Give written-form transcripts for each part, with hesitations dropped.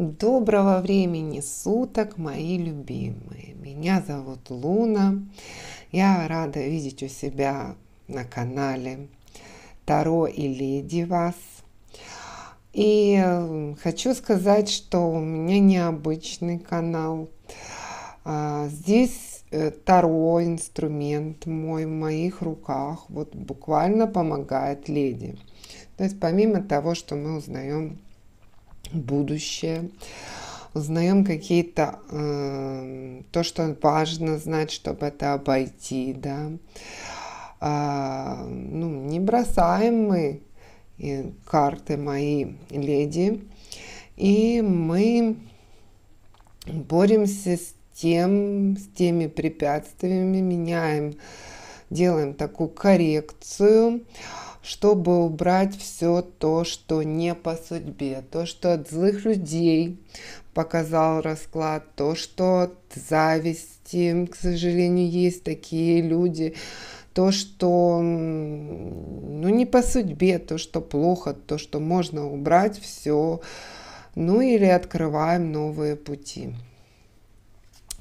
Доброго времени суток, мои любимые. Меня зовут Луна. Я рада видеть у себя на канале Таро и Леди вас. И хочу сказать, что у меня необычный канал. Здесь Таро, инструмент мой в моих руках, вот буквально помогает леди. То есть помимо того, что мы узнаем будущее, узнаем какие-то, то, что важно знать, чтобы это обойти, да. Не бросаем мы карты мои леди, и мы боремся с теми препятствиями, меняем, делаем такую коррекцию, чтобы убрать все то, что не по судьбе, то, что от злых людей показал расклад, то, что от зависти, к сожалению, есть такие люди, то, что не по судьбе, то, что плохо, то, что можно убрать все, или открываем новые пути.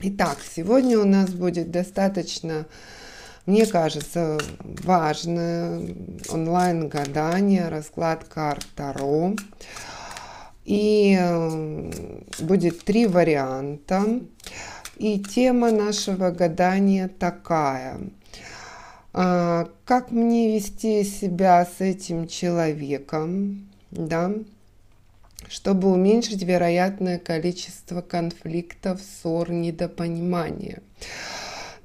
Итак, сегодня у нас будет достаточно, мне кажется, важное онлайн-гадание, расклад карт Таро. И будет 3 варианта. И тема нашего гадания такая. Как мне вести себя с этим человеком, да, чтобы уменьшить вероятное количество конфликтов, ссор, недопонимания.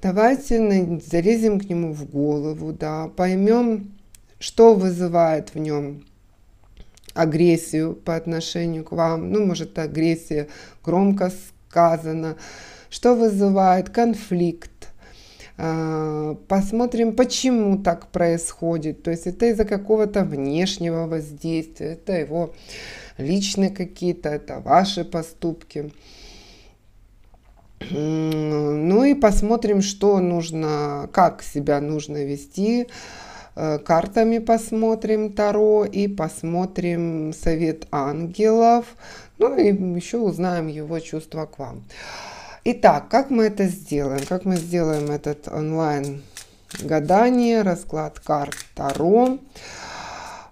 Давайте залезем к нему в голову, да, поймем, что вызывает в нем агрессию по отношению к вам. Может, агрессия громко сказано, что вызывает конфликт. Посмотрим, почему так происходит. То есть это из-за какого-то внешнего воздействия, это его личные какие-то, это ваши поступки. И посмотрим, что нужно, как себя нужно вести. Картами посмотрим Таро и посмотрим совет ангелов. И еще узнаем его чувства к вам. Итак, как мы это сделаем? Как мы сделаем этот онлайн гадание, расклад карт Таро?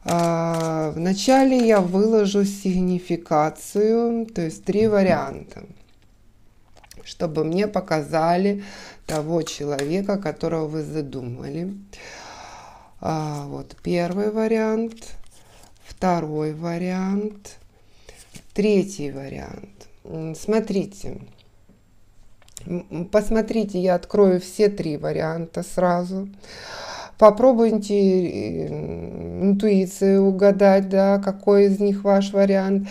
Вначале я выложу сигнификацию, то есть 3 варианта, чтобы мне показали того человека, которого вы задумали. Вот первый вариант, второй вариант, третий вариант. Смотрите, посмотрите, я открою все 3 варианта сразу. Попробуйте интуицией угадать, да, какой из них ваш вариант.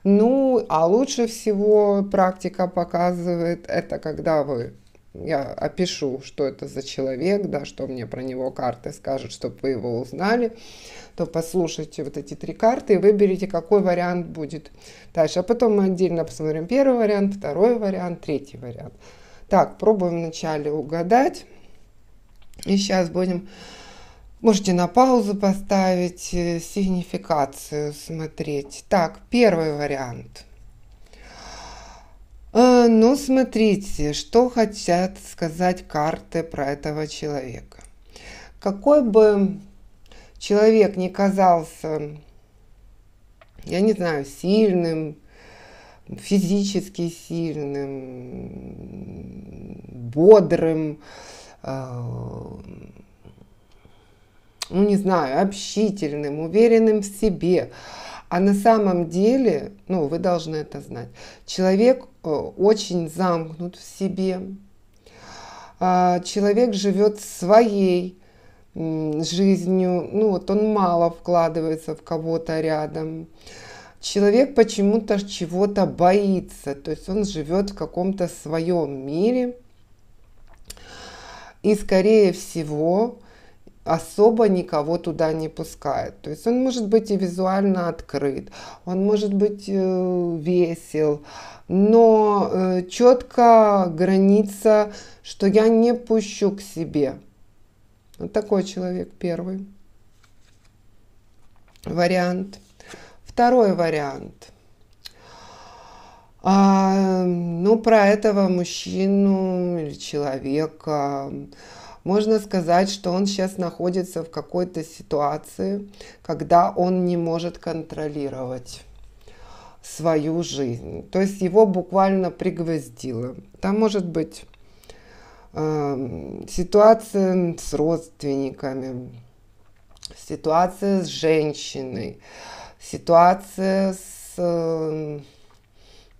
А лучше всего практика показывает это, когда я опишу, что это за человек, да, что мне про него карты скажут, чтобы вы его узнали, то послушайте вот эти 3 карты и выберите, какой вариант будет дальше. А потом мы отдельно посмотрим первый вариант, второй вариант, третий вариант. Так, пробуем вначале угадать. И сейчас можете на паузу поставить, сигнификацию смотреть. Так, первый вариант. Смотрите, что хотят сказать карты про этого человека. Какой бы человек ни казался, я не знаю, сильным, физически сильным, бодрым, общительным, уверенным в себе. А на самом деле, вы должны это знать, человек очень замкнут в себе. Человек живет своей жизнью, он мало вкладывается в кого-то рядом. Человек почему-то чего-то боится, то есть он живет в каком-то своем мире. И, скорее всего, особо никого туда не пускает. То есть он может быть и визуально открыт, он может быть весел, но четко граница, что я не пущу к себе. Вот такой человек первый вариант. Второй вариант. Ну, про этого мужчину или человека можно сказать, что он сейчас находится в какой-то ситуации, когда он не может контролировать свою жизнь. То есть его буквально пригвоздило. Там может быть ситуация с родственниками, ситуация с женщиной, ситуация с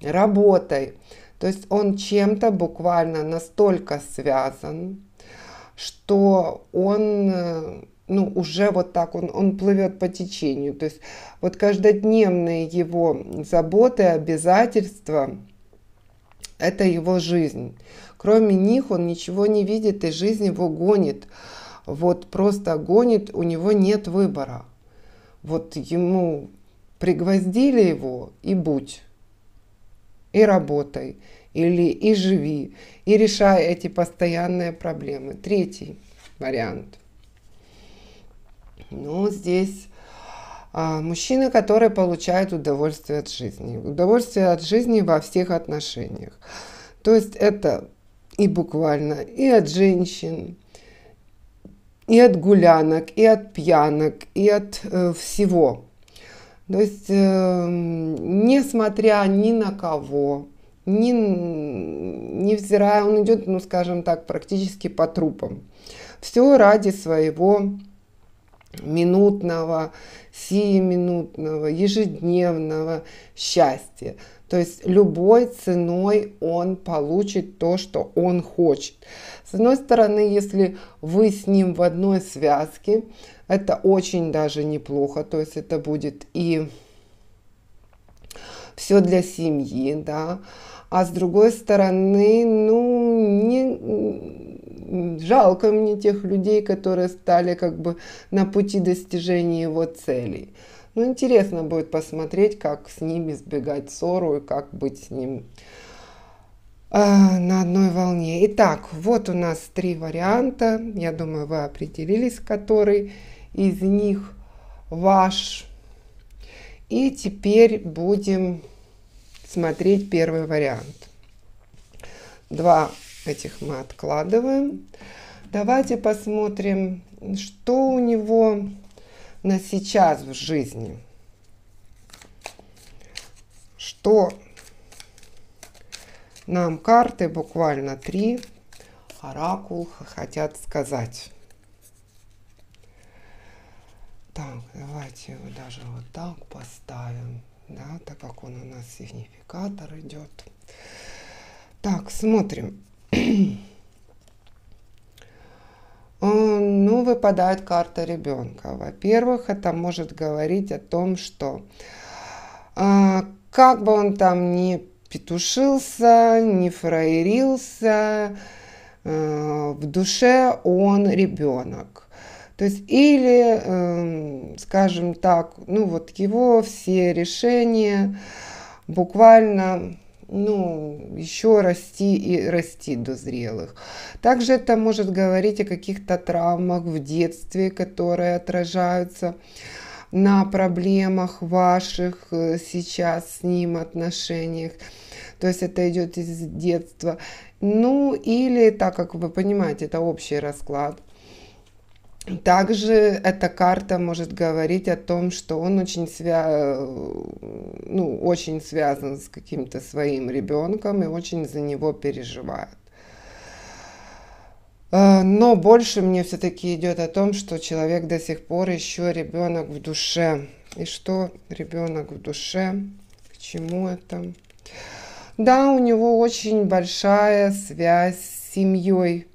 работой. То есть он чем-то буквально настолько связан, что он уже вот так, он плывет по течению. То есть вот каждодневные его заботы, обязательства – это его жизнь. Кроме них он ничего не видит, и жизнь его гонит. Вот просто гонит, у него нет выбора. Вот ему пригвоздили его, и будь, и работай, и живи, и решай эти постоянные проблемы. Третий вариант. Здесь мужчина, который получает удовольствие от жизни. Удовольствие от жизни во всех отношениях. То есть это и буквально и от женщин, и от гулянок, и от пьянок, и от всего. То есть, несмотря ни на кого, невзирая, он идет, скажем так, практически по трупам. Все ради своего минутного, сиюминутного, ежедневного счастья. То есть любой ценой он получит то, что он хочет. С одной стороны, если вы с ним в одной связке, это очень даже неплохо. То есть это будет и все для семьи, да. А с другой стороны, не жалко мне тех людей, которые стали как бы на пути достижения его целей. Интересно будет посмотреть, как с ним избегать ссору и как быть с ним на одной волне. Итак, вот у нас 3 варианта. Я думаю, вы определились, который из них ваш. И теперь будем смотреть первый вариант. 2 этих мы откладываем. Давайте посмотрим, что у него на сейчас в жизни. Что нам карты, буквально 3, оракул хотят сказать. Так, давайте его даже вот так поставим, да, так как он у нас сигнификатор идет. Так, смотрим. Выпадает карта ребенка. Во-первых, это может говорить о том, что как бы он там ни петушился, не фраерился, в душе он ребенок. То есть или, скажем так, его все решения буквально еще расти и расти до зрелых. Также это может говорить о каких-то травмах в детстве, которые отражаются на проблемах ваших сейчас с ним отношениях. То есть это идет из детства. Или, так как вы понимаете, это общий расклад. Также эта карта может говорить о том, что он очень связан с каким-то своим ребенком и очень за него переживает. Но больше мне все-таки идет о том, что человек до сих пор еще ребенок в душе. И что ребенок в душе? К чему это? Да, у него очень большая связь с семьей.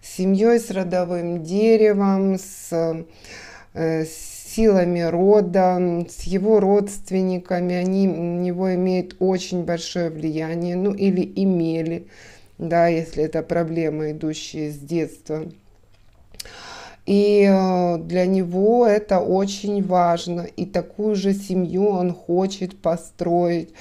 С семьей, с родовым деревом, с силами рода, с его родственниками. Они на него имеют очень большое влияние, или имели, да, если это проблемы, идущие с детства. И для него это очень важно. И такую же семью он хочет построить,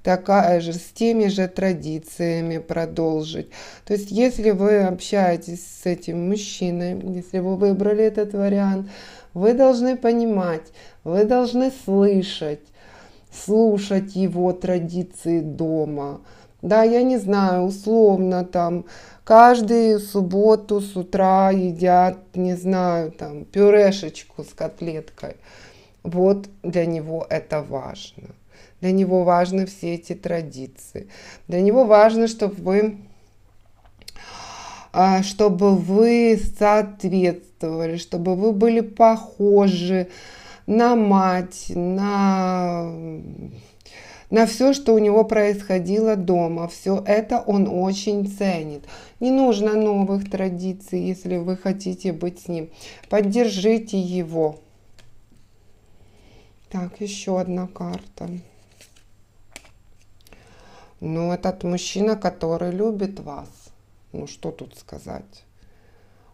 такая же, с теми же традициями продолжить. То есть, если вы общаетесь с этим мужчиной, если вы выбрали этот вариант, вы должны понимать, вы должны слышать слушать его традиции дома. Да, я не знаю, условно там каждую субботу с утра едят, не знаю, там пюрешечку с котлеткой. Вот для него это важно. Для него важны все эти традиции. Для него важно, чтобы вы соответствовали, чтобы вы были похожи на мать, на все, что у него происходило дома. Все это он очень ценит. Не нужно новых традиций, если вы хотите быть с ним. Поддержите его. Так, еще одна карта. Ну, этот мужчина, который любит вас. Ну, что тут сказать?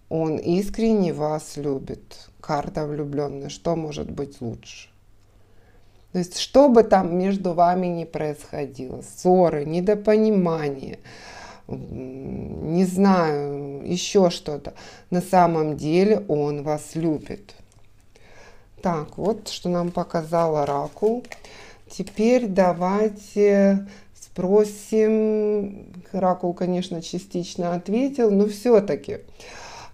Он искренне вас любит. Карта влюбленная. Что может быть лучше? То есть, что бы там между вами ни происходило, ссоры, недопонимания, не знаю, еще что-то, на самом деле он вас любит. Так, вот что нам показал оракул. Теперь давайте спросим, оракул, конечно, частично ответил, но все-таки,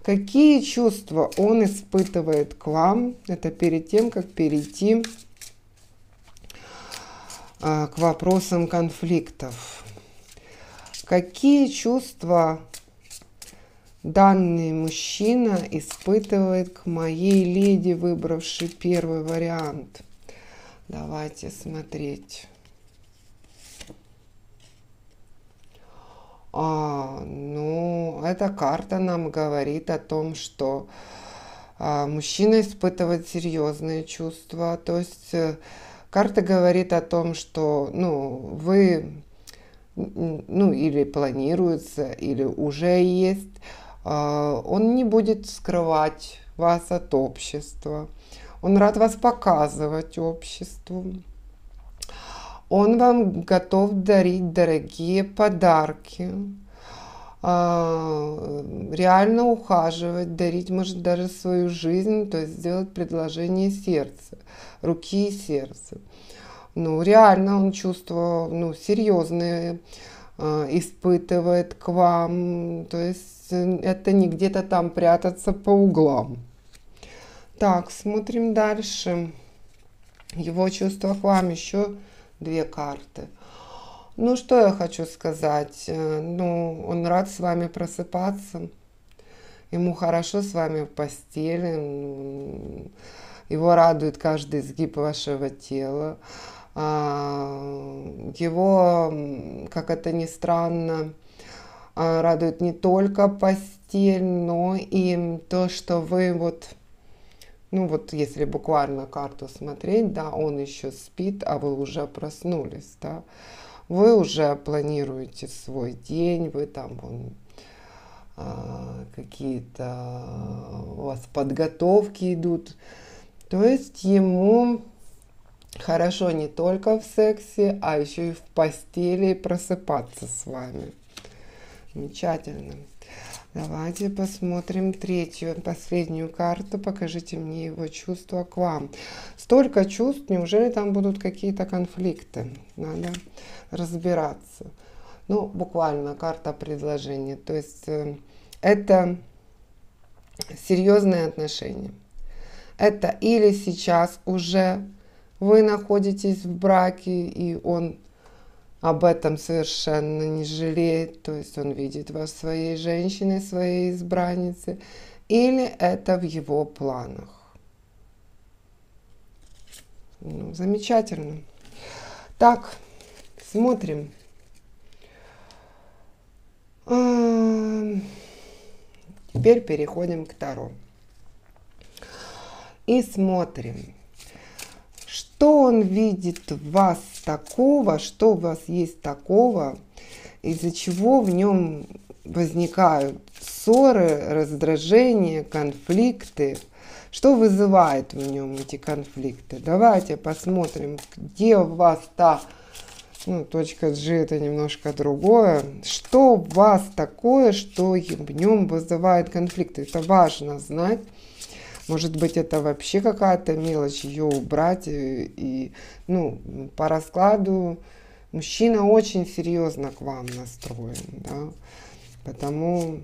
какие чувства он испытывает к вам? Это перед тем, как перейти к вопросам конфликтов. Какие чувства данный мужчина испытывает к моей леди, выбравшей первый вариант? Давайте смотреть. Ну, эта карта нам говорит о том, что мужчина испытывает серьезные чувства. То есть карта говорит о том, что вы, или планируется, или уже есть. Он не будет скрывать вас от общества. Он рад вас показывать обществу. Он вам готов дарить дорогие подарки, реально ухаживать, дарить, может, даже свою жизнь, то есть сделать предложение сердца, руки и сердца. Реально он чувства, серьезные испытывает к вам, то есть это не где-то там прятаться по углам. Так, смотрим дальше. Его чувства к вам, еще 2 карты. Что я хочу сказать? Он рад с вами просыпаться. Ему хорошо с вами в постели. Его радует каждый изгиб вашего тела. Его, как это ни странно, радует не только постель, но и то, что вы если буквально карту смотреть, да, он еще спит, а вы уже проснулись, да. Вы уже планируете свой день, вы там какие-то у вас подготовки идут. То есть ему хорошо не только в сексе, а еще и в постели просыпаться с вами. Замечательно. Давайте посмотрим 3-ю, последнюю карту. Покажите мне его чувства к вам. Столько чувств, неужели там будут какие-то конфликты? Надо разбираться. Буквально карта предложения. То есть это серьезные отношения. Это или сейчас уже вы находитесь в браке, и он об этом совершенно не жалеет, то есть он видит вас своей женщиной, своей избранницей, или это в его планах. Замечательно. Так, смотрим. Теперь переходим к Таро. И смотрим. Что он видит в вас такого, что у вас есть такого, из-за чего в нем возникают ссоры, раздражения, конфликты, что вызывает в нем эти конфликты. Давайте посмотрим, где у вас та, точка G это немножко другое, что в вас такое, что в нем вызывает конфликты. Это важно знать. Может быть, это вообще какая-то мелочь, ее убрать. Ну, по раскладу мужчина очень серьезно к вам настроен, да, потому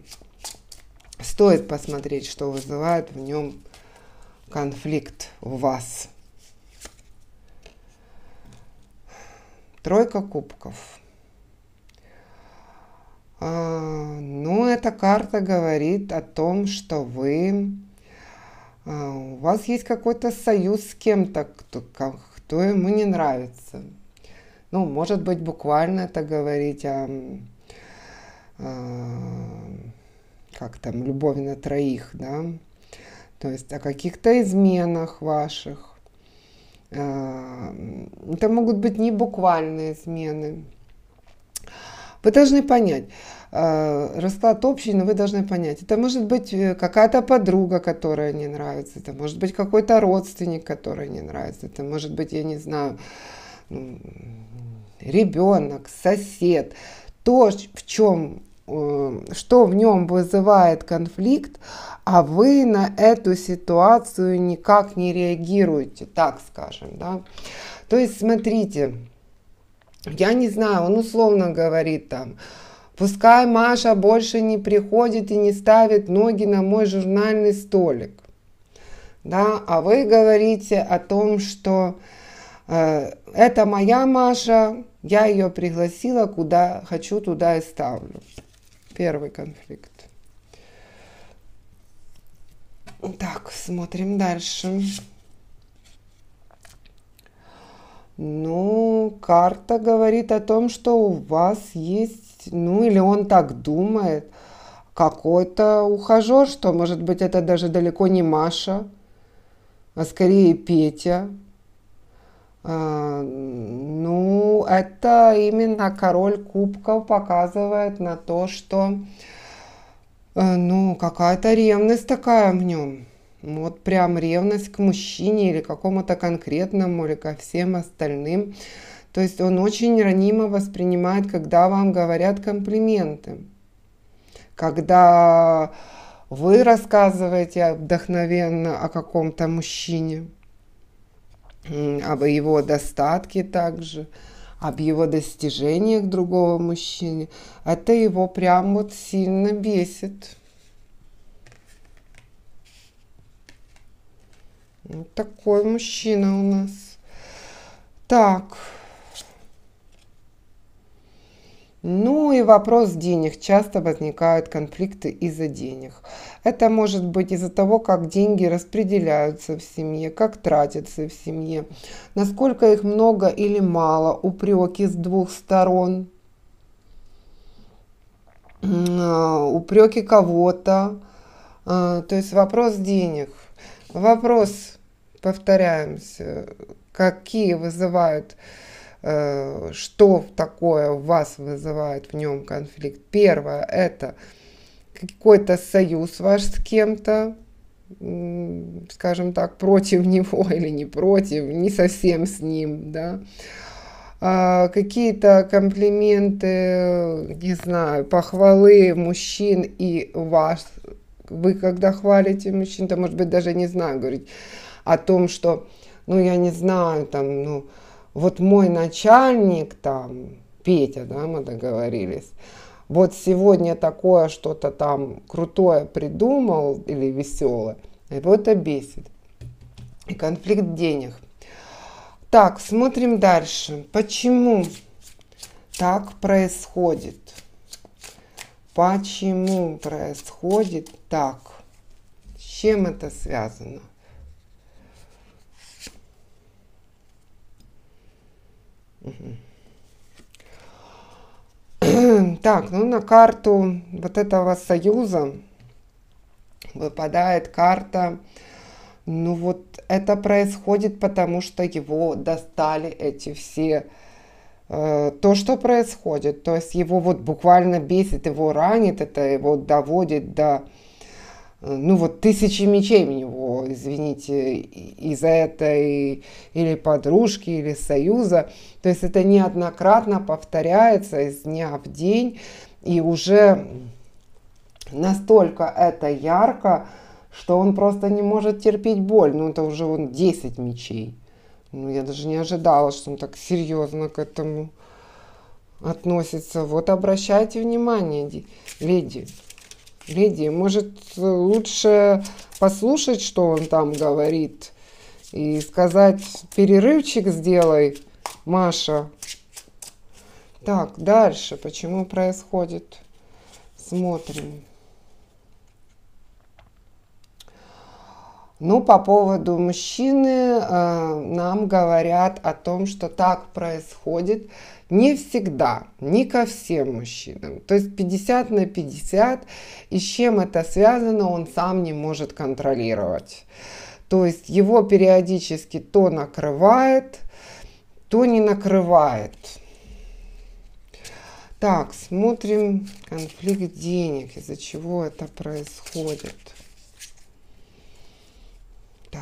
стоит посмотреть, что вызывает в нем конфликт в вас. Тройка кубков. Ну, эта карта говорит о том, что у вас есть какой-то союз с кем-то, кто ему не нравится. Ну, может быть, буквально это говорить о как там, любовь на троих, да, то есть о каких-то изменах ваших. Это могут быть не буквальные измены. Вы должны понять, расклад общий, но вы должны понять, это может быть какая-то подруга, которая не нравится, это может быть какой-то родственник, который не нравится, это может быть, я не знаю, ребенок, сосед, то, что в нем вызывает конфликт, а вы на эту ситуацию никак не реагируете, так скажем, да. То есть, смотрите, я не знаю, он условно говорит там, пускай Маша больше не приходит и не ставит ноги на мой журнальный столик, да, а вы говорите о том, что это моя Маша, я ее пригласила, куда хочу, туда и ставлю. Первый конфликт. Так, смотрим дальше. Ну, карта говорит о том, что у вас есть, ну, или он так думает, какой-то ухажер, что, может быть, это даже далеко не Маша, а скорее Петя. Ну, это именно король кубков показывает на то, что, ну, какая-то ревность такая в нем. Вот прям ревность к мужчине или какому-то конкретному, или ко всем остальным. То есть он очень ранимо воспринимает, когда вам говорят комплименты. Когда вы рассказываете вдохновенно о каком-то мужчине, об его достатке также, об его достижениях другого мужчины. Это его прям вот сильно бесит. Вот такой мужчина у нас. Так. Ну и вопрос денег. Часто возникают конфликты из-за денег. Это может быть из-за того, как деньги распределяются в семье, как тратятся в семье, насколько их много или мало, упреки с двух сторон, упреки кого-то. То есть вопрос денег. Вопрос, повторяемся, какие вызывают, что такое у вас вызывает в нем конфликт. Первое, это какой-то союз ваш с кем-то, скажем так, против него или не против, не совсем с ним, да. Какие-то комплименты, не знаю, похвалы мужчин и вас. Вы когда хвалите мужчин, то, может быть, даже не знаю, говорить о том, что, ну, я не знаю, там, ну, вот мой начальник, там, Петя, да, мы договорились, вот сегодня такое что-то там крутое придумал или веселое, его это бесит. И конфликт денег. Так, смотрим дальше. Почему так происходит? Почему происходит так? С чем это связано? Так, ну на карту вот этого союза выпадает карта. Ну вот это происходит, потому что его достали эти все то, что происходит, то есть его вот буквально бесит, его ранит, это его доводит до, ну вот тысячи мечей в него, извините, из-за этой или подружки, или союза, то есть это неоднократно повторяется из дня в день, и уже настолько это ярко, что он просто не может терпеть боль. Ну, это уже он 10 мечей. Ну, я даже не ожидала, что он так серьезно к этому относится. Вот обращайте внимание, леди. Леди, может, лучше послушать, что он там говорит, и сказать: перерывчик сделай, Маша. Так, дальше. Почему происходит? Смотрим. Ну, по поводу мужчины нам говорят о том, что так происходит не всегда, не ко всем мужчинам. То есть 50 на 50, и с чем это связано, он сам не может контролировать. То есть его периодически то накрывает, то не накрывает. Так, смотрим конфликт денег, из-за чего это происходит. Так.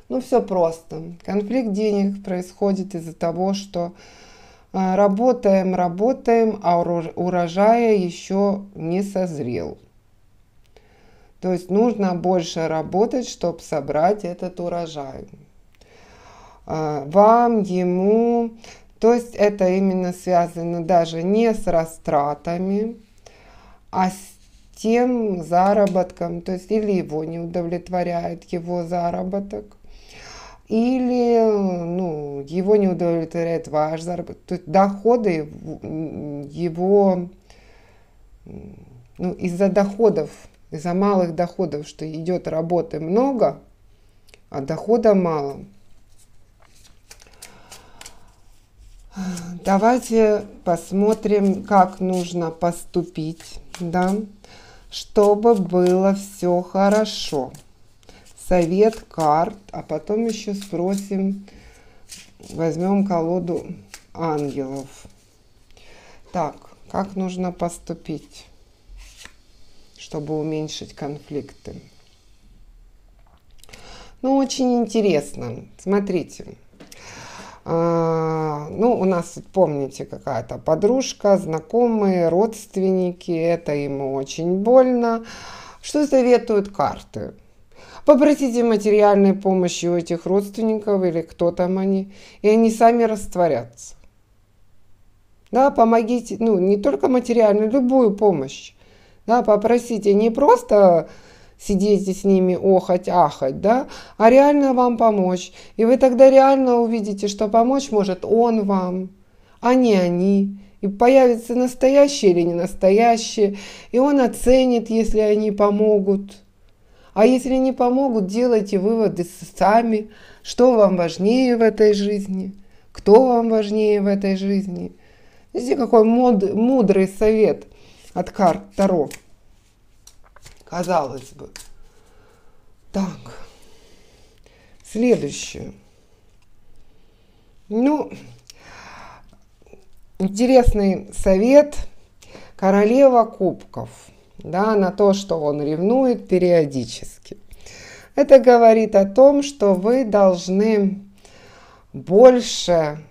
Ну, все просто. Конфликт денег происходит из-за того, что работаем, а урожая еще не созрел. То есть нужно больше работать, чтобы собрать этот урожай. Вам, ему... То есть это именно связано даже не с растратами, а с тем заработком. То есть или его не удовлетворяет его заработок, или его не удовлетворяет ваш заработок. То есть доходы его, из-за доходов, из-за малых доходов, что идет работы много, а дохода мало. Давайте посмотрим, как нужно поступить, да, чтобы было все хорошо. Совет карт, а потом еще спросим, возьмем колоду ангелов. Так, как нужно поступить, чтобы уменьшить конфликты? Ну, очень интересно. Смотрите. У нас, помните, какая-то подружка, знакомые, родственники, это ему очень больно. Что советуют карты? Попросите материальной помощи у этих родственников или кто там они, и они сами растворятся. Да, помогите, не только материальную, любую помощь. Да, попросите, не просто сидите с ними, охать-ахать, да, а реально вам помочь. И вы тогда реально увидите, что помочь может он вам, а не они. И появится настоящее или не настоящее, и он оценит, если они помогут. А если не помогут, делайте выводы сами, что вам важнее в этой жизни, кто вам важнее в этой жизни. Видите, какой мудрый совет от карт Таро. Казалось бы. Так. Следующее. Интересный совет. Королева кубков. Да, на то, что он ревнует периодически. Это говорит о том, что вы должны больше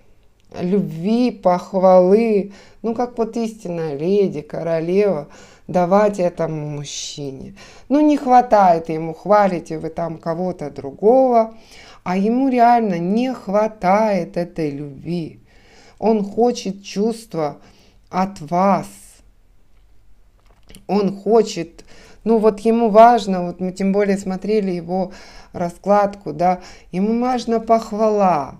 любви, похвалы, как вот истинная леди, королева, давать этому мужчине. Не хватает ему, хвалите вы там кого-то другого, а ему реально не хватает этой любви. Он хочет чувства от вас. Он хочет, ему важно, мы тем более смотрели его раскладку, да, ему важна похвала,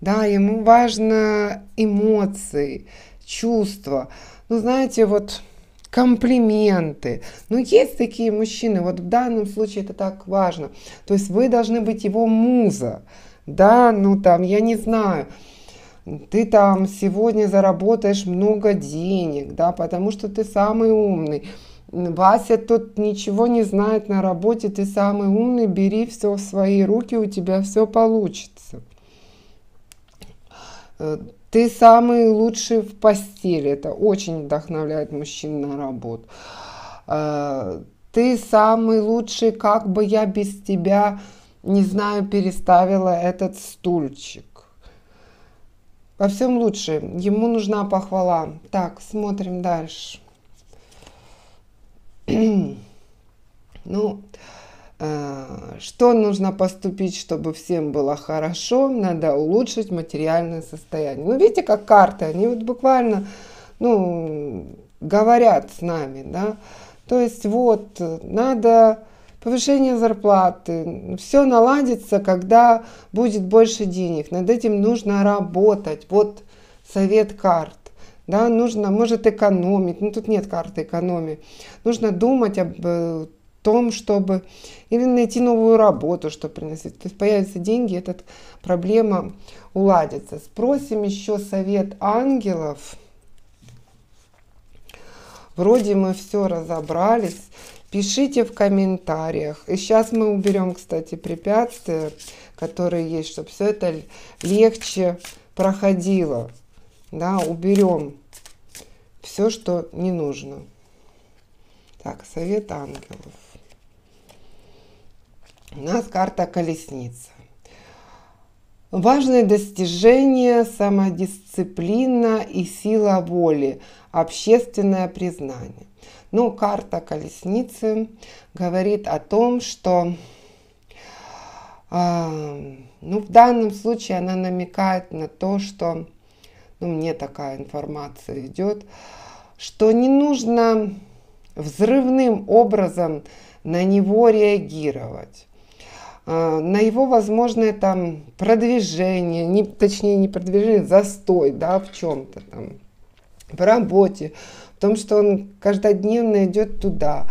да, ему важно эмоции, чувства, знаете, комплименты. Есть такие мужчины, в данном случае это так важно. То есть вы должны быть его муза, да, я не знаю, ты там сегодня заработаешь много денег, да, потому что ты самый умный. Вася тут ничего не знает на работе, ты самый умный, бери все в свои руки, у тебя все получится. Ты самый лучший в постели, это очень вдохновляет мужчин на работу. Ты самый лучший, как бы я без тебя, не знаю, переставила этот стульчик. Во всем лучше, ему нужна похвала. Так, смотрим дальше. Ну, что нужно поступить, чтобы всем было хорошо? Надо улучшить материальное состояние. Ну, видите, как карты, они вот буквально, ну, говорят с нами, да. То есть вот, надо повышение зарплаты, все наладится, когда будет больше денег. Над этим нужно работать. Вот совет карт. Да, нужно, может, экономить. Ну, тут нет карты экономии. Нужно думать об том, чтобы или найти новую работу, что приносить. То есть появятся деньги, эта проблема уладится. Спросим еще совет ангелов. Вроде мы все разобрались. Пишите в комментариях. И сейчас мы уберем, кстати, препятствия, которые есть, чтобы все это легче проходило. Да, уберем все, что не нужно. Так, совет ангелов. У нас карта колесница. Важное достижение, самодисциплина и сила воли, общественное признание. Но карта колесницы говорит о том, что в данном случае она намекает на то, что, мне такая информация идет, что не нужно взрывным образом на него реагировать, на его возможное там продвижение, не продвижение, застой, да, в чем-то там, в работе, в том, что он каждодневно идет туда.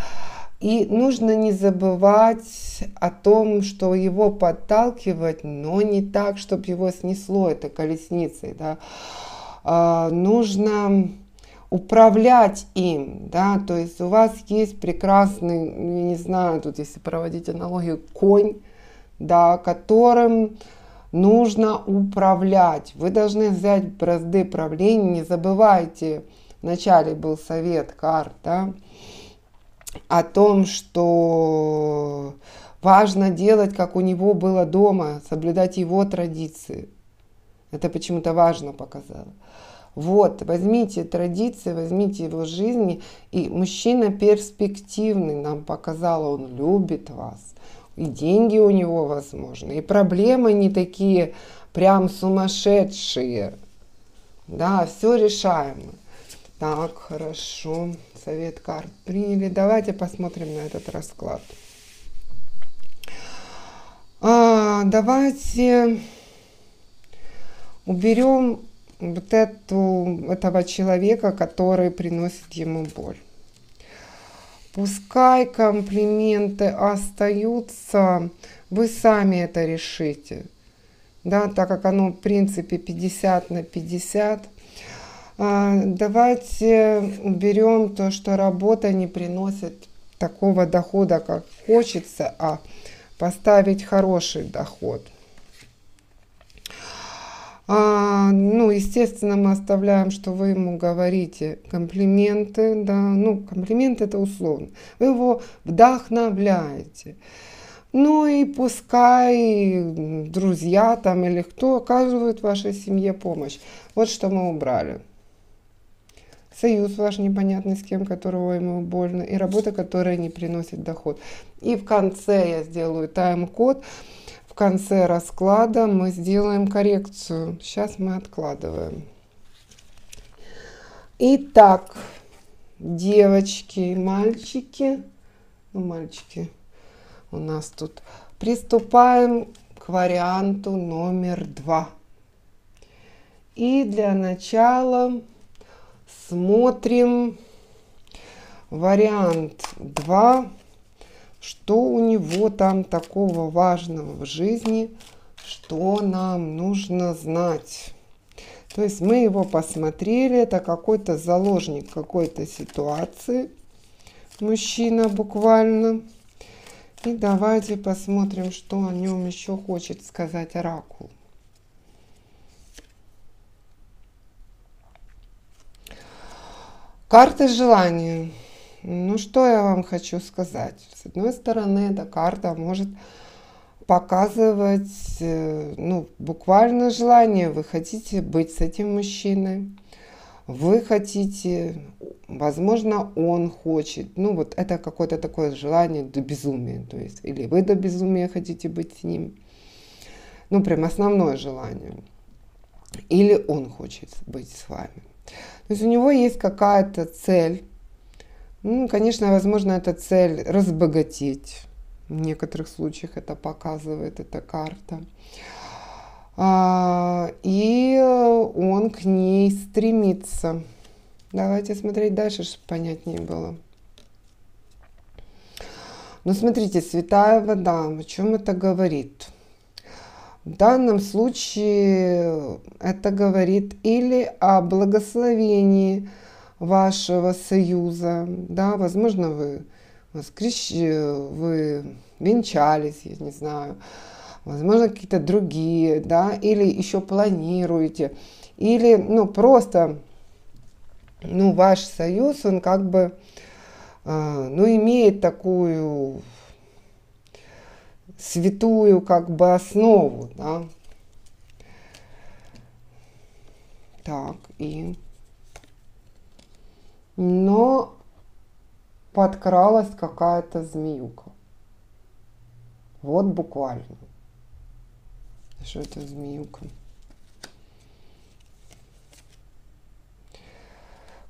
И нужно не забывать о том, что его подталкивать, но не так, чтобы его снесло этой колесницей, да. Нужно управлять им, да, то есть у вас есть прекрасный, я не знаю, тут если проводить аналогию, конь, да, которым нужно управлять. Вы должны взять бразды правления, не забывайте, вначале был совет карт, да, о том, что важно делать, как у него было дома, соблюдать его традиции. Это почему-то важно показало. Вот, возьмите традиции, возьмите его жизни, и мужчина перспективный, нам показал, он любит вас, и деньги у него возможны, и проблемы не такие прям сумасшедшие, да, все решаемо. Так, хорошо, совет карт приняли, давайте посмотрим на этот расклад. Давайте уберем вот этого человека, который приносит ему боль. Пускай комплименты остаются, вы сами это решите. Да, так как оно в принципе 50/50. Давайте уберем то, что работа не приносит такого дохода, как хочется, а поставить хороший доход. Естественно, мы оставляем, что вы ему говорите комплименты, да, комплименты это условно. Вы его вдохновляете. И пускай друзья там или кто оказывают вашей семье помощь. Вот что мы убрали. Союз ваш непонятный с кем, которого ему больно, и работа, которая не приносит доход. И в конце я сделаю тайм-код. В конце расклада мы сделаем коррекцию. Сейчас мы откладываем. Итак, девочки и мальчики, мальчики у нас тут, приступаем к варианту номер 2. И для начала смотрим вариант 2. Что у него там такого важного в жизни, что нам нужно знать. То есть мы его посмотрели, это какой-то заложник какой-то ситуации, мужчина буквально. И давайте посмотрим, что о нем еще хочет сказать оракул. Карта желания. Что я вам хочу сказать? С одной стороны, эта карта может показывать, буквально желание. Вы хотите быть с этим мужчиной. вы хотите, возможно, он хочет. Ну, вот это какое-то такое желание до безумия. То есть, или вы до безумия хотите быть с ним. Ну, прям основное желание. Или он хочет быть с вами. То есть у него есть какая-то цель. Ну, конечно, возможно, эта цель разбогатеть. В некоторых случаях это показывает эта карта. И он к ней стремится. Давайте смотреть дальше, чтобы понятнее было. Ну, смотрите, святая вода, о чем это говорит? В данном случае это говорит или о благословении вашего союза, да, возможно, вы венчались, я не знаю, возможно, какие-то другие, да, или еще планируете, или, ну, просто, ну, ваш союз, он как бы, ну, имеет такую святую, как бы, основу, да. Так, но подкралась какая-то змеюка. Вот буквально. Что это змеюка?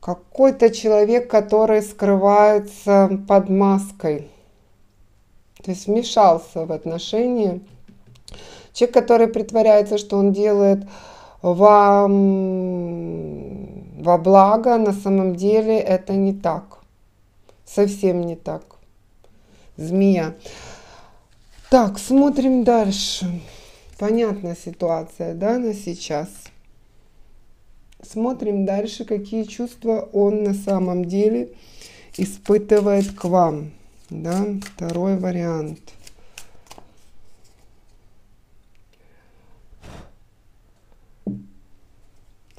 Какой-то человек, который скрывается под маской. То есть вмешался в отношения. Человек, который притворяется, что он делает вам во благо, на самом деле это не так. Совсем не так. Змея. Так, смотрим дальше. Понятна ситуация, да, на сейчас. Смотрим дальше, какие чувства он на самом деле испытывает к вам. Да, второй вариант.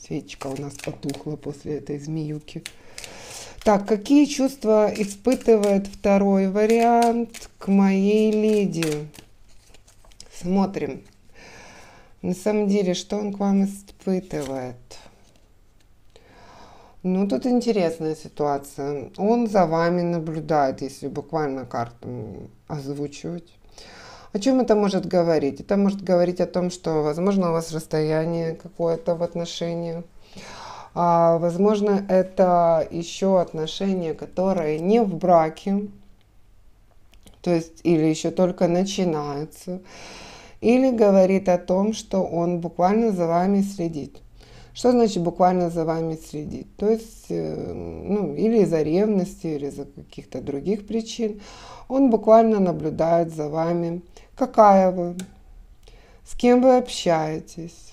Свечка у нас потухла после этой змеюки. Так, какие чувства испытывает второй вариант к моей леди? Смотрим. На самом деле, что он к вам испытывает? Ну, тут интересная ситуация. Он за вами наблюдает, если буквально карту озвучивать. О чем это может говорить? Это может говорить о том, что, возможно, у вас расстояние какое-то в отношениях. Возможно, это еще отношения, которые не в браке, то есть или еще только начинаются, или говорит о том, что он буквально за вами следит. Что значит буквально за вами следит? То есть, ну, или из-за ревности, или из-за каких-то других причин. Он буквально наблюдает за вами, какая вы, с кем вы общаетесь,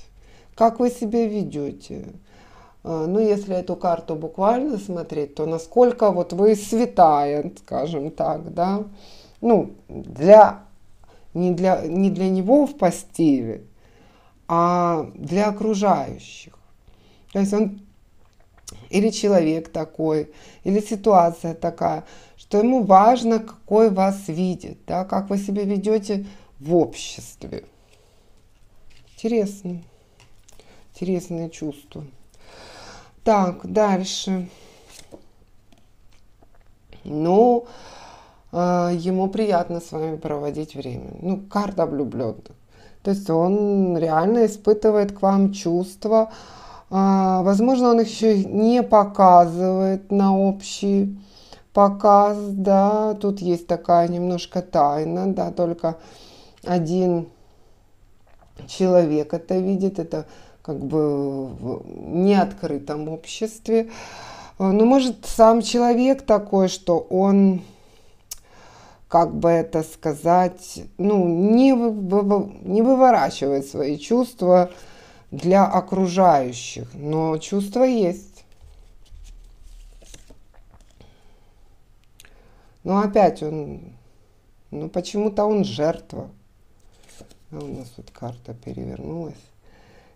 как вы себя ведете. Ну, если эту карту буквально смотреть, то насколько вот вы святая, скажем так, да. Ну, не для него в постели, а для окружающих. То есть он или человек такой, или ситуация такая, что ему важно, какой вас видит, да, как вы себя ведете в обществе. Интересно. Интересные чувства. Так, дальше. Ну, ему приятно с вами проводить время. Ну, карта влюбленных. То есть он реально испытывает к вам чувства. Возможно, он их еще не показывает на общий показ, да. Тут есть такая немножко тайна, да, только один человек это видит, это как бы в неоткрытом обществе. Но может сам человек такой, что он, как бы это сказать, ну, не выворачивает свои чувства для окружающих, но чувства есть. Но опять он, ну, почему-то он жертва. У нас тут карта перевернулась.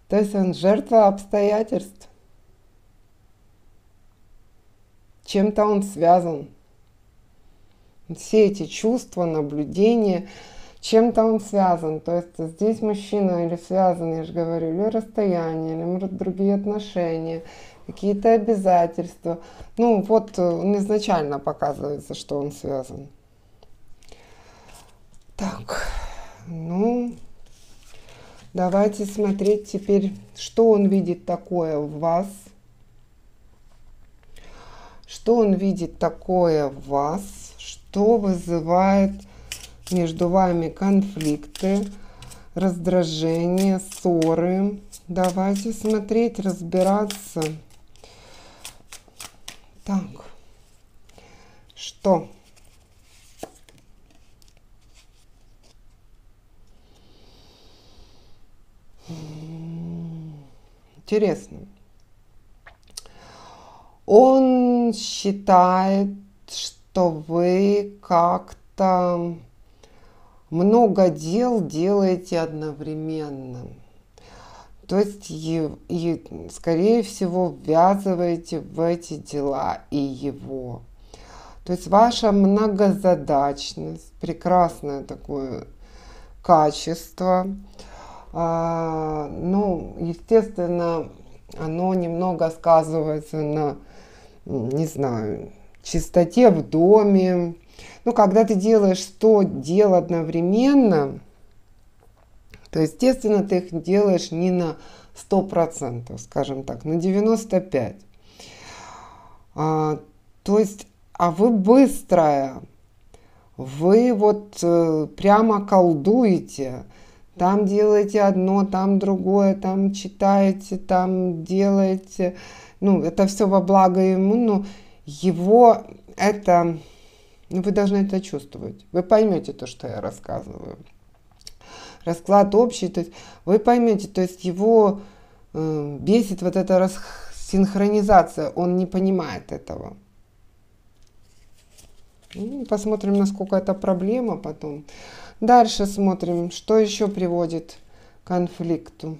То есть он жертва обстоятельств. Чем-то он связан. Все эти чувства, наблюдения, чем-то он связан. То есть здесь мужчина или связан, я же говорю, или расстояние, или, может, другие отношения. какие-то обязательства. Ну, вот он изначально показывается, что он связан. Так, ну, давайте смотреть теперь, что он видит такое в вас. Что он видит такое в вас, что вызывает между вами конфликты, раздражение, ссоры. Давайте смотреть, разбираться. Так, что? Интересно. Он считает, что вы как-то много дел делаете одновременно. То есть, скорее всего, ввязываете в эти дела и его. То есть ваша многозадачность, прекрасное такое качество, ну, естественно, оно немного сказывается на, не знаю, чистоте в доме. Ну, когда ты делаешь 100 дел одновременно, то, естественно, ты их делаешь не на 100%, скажем так, на 95%. То есть, а вы быстрая, вы вот прямо колдуете. Там делаете одно, там другое, там читаете, там делаете. Ну, это все во благо ему, но его это... Ну, вы должны это чувствовать. Вы поймете то, что я рассказываю. Расклад общий, то есть вы поймете, то есть его бесит вот эта синхронизация, он не понимает этого. Ну, посмотрим, насколько это проблема потом. Дальше смотрим, что еще приводит к конфликту.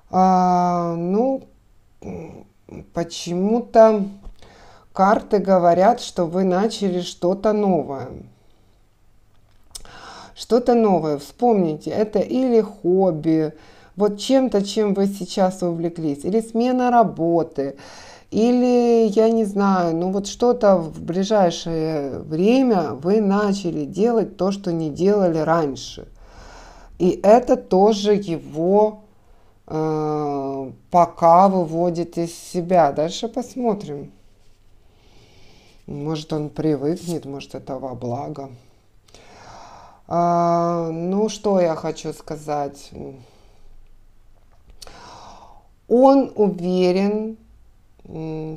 Ну, почему-то карты говорят, что вы начали что-то новое. Что-то новое, вспомните, это или хобби, вот чем-то, чем вы сейчас увлеклись, или смена работы, или, я не знаю, ну вот что-то в ближайшее время вы начали делать то, что не делали раньше. И это тоже его пока выводит из себя. Дальше посмотрим. Может, он привыкнет, может, это во благо. Ну, что я хочу сказать. Он уверен,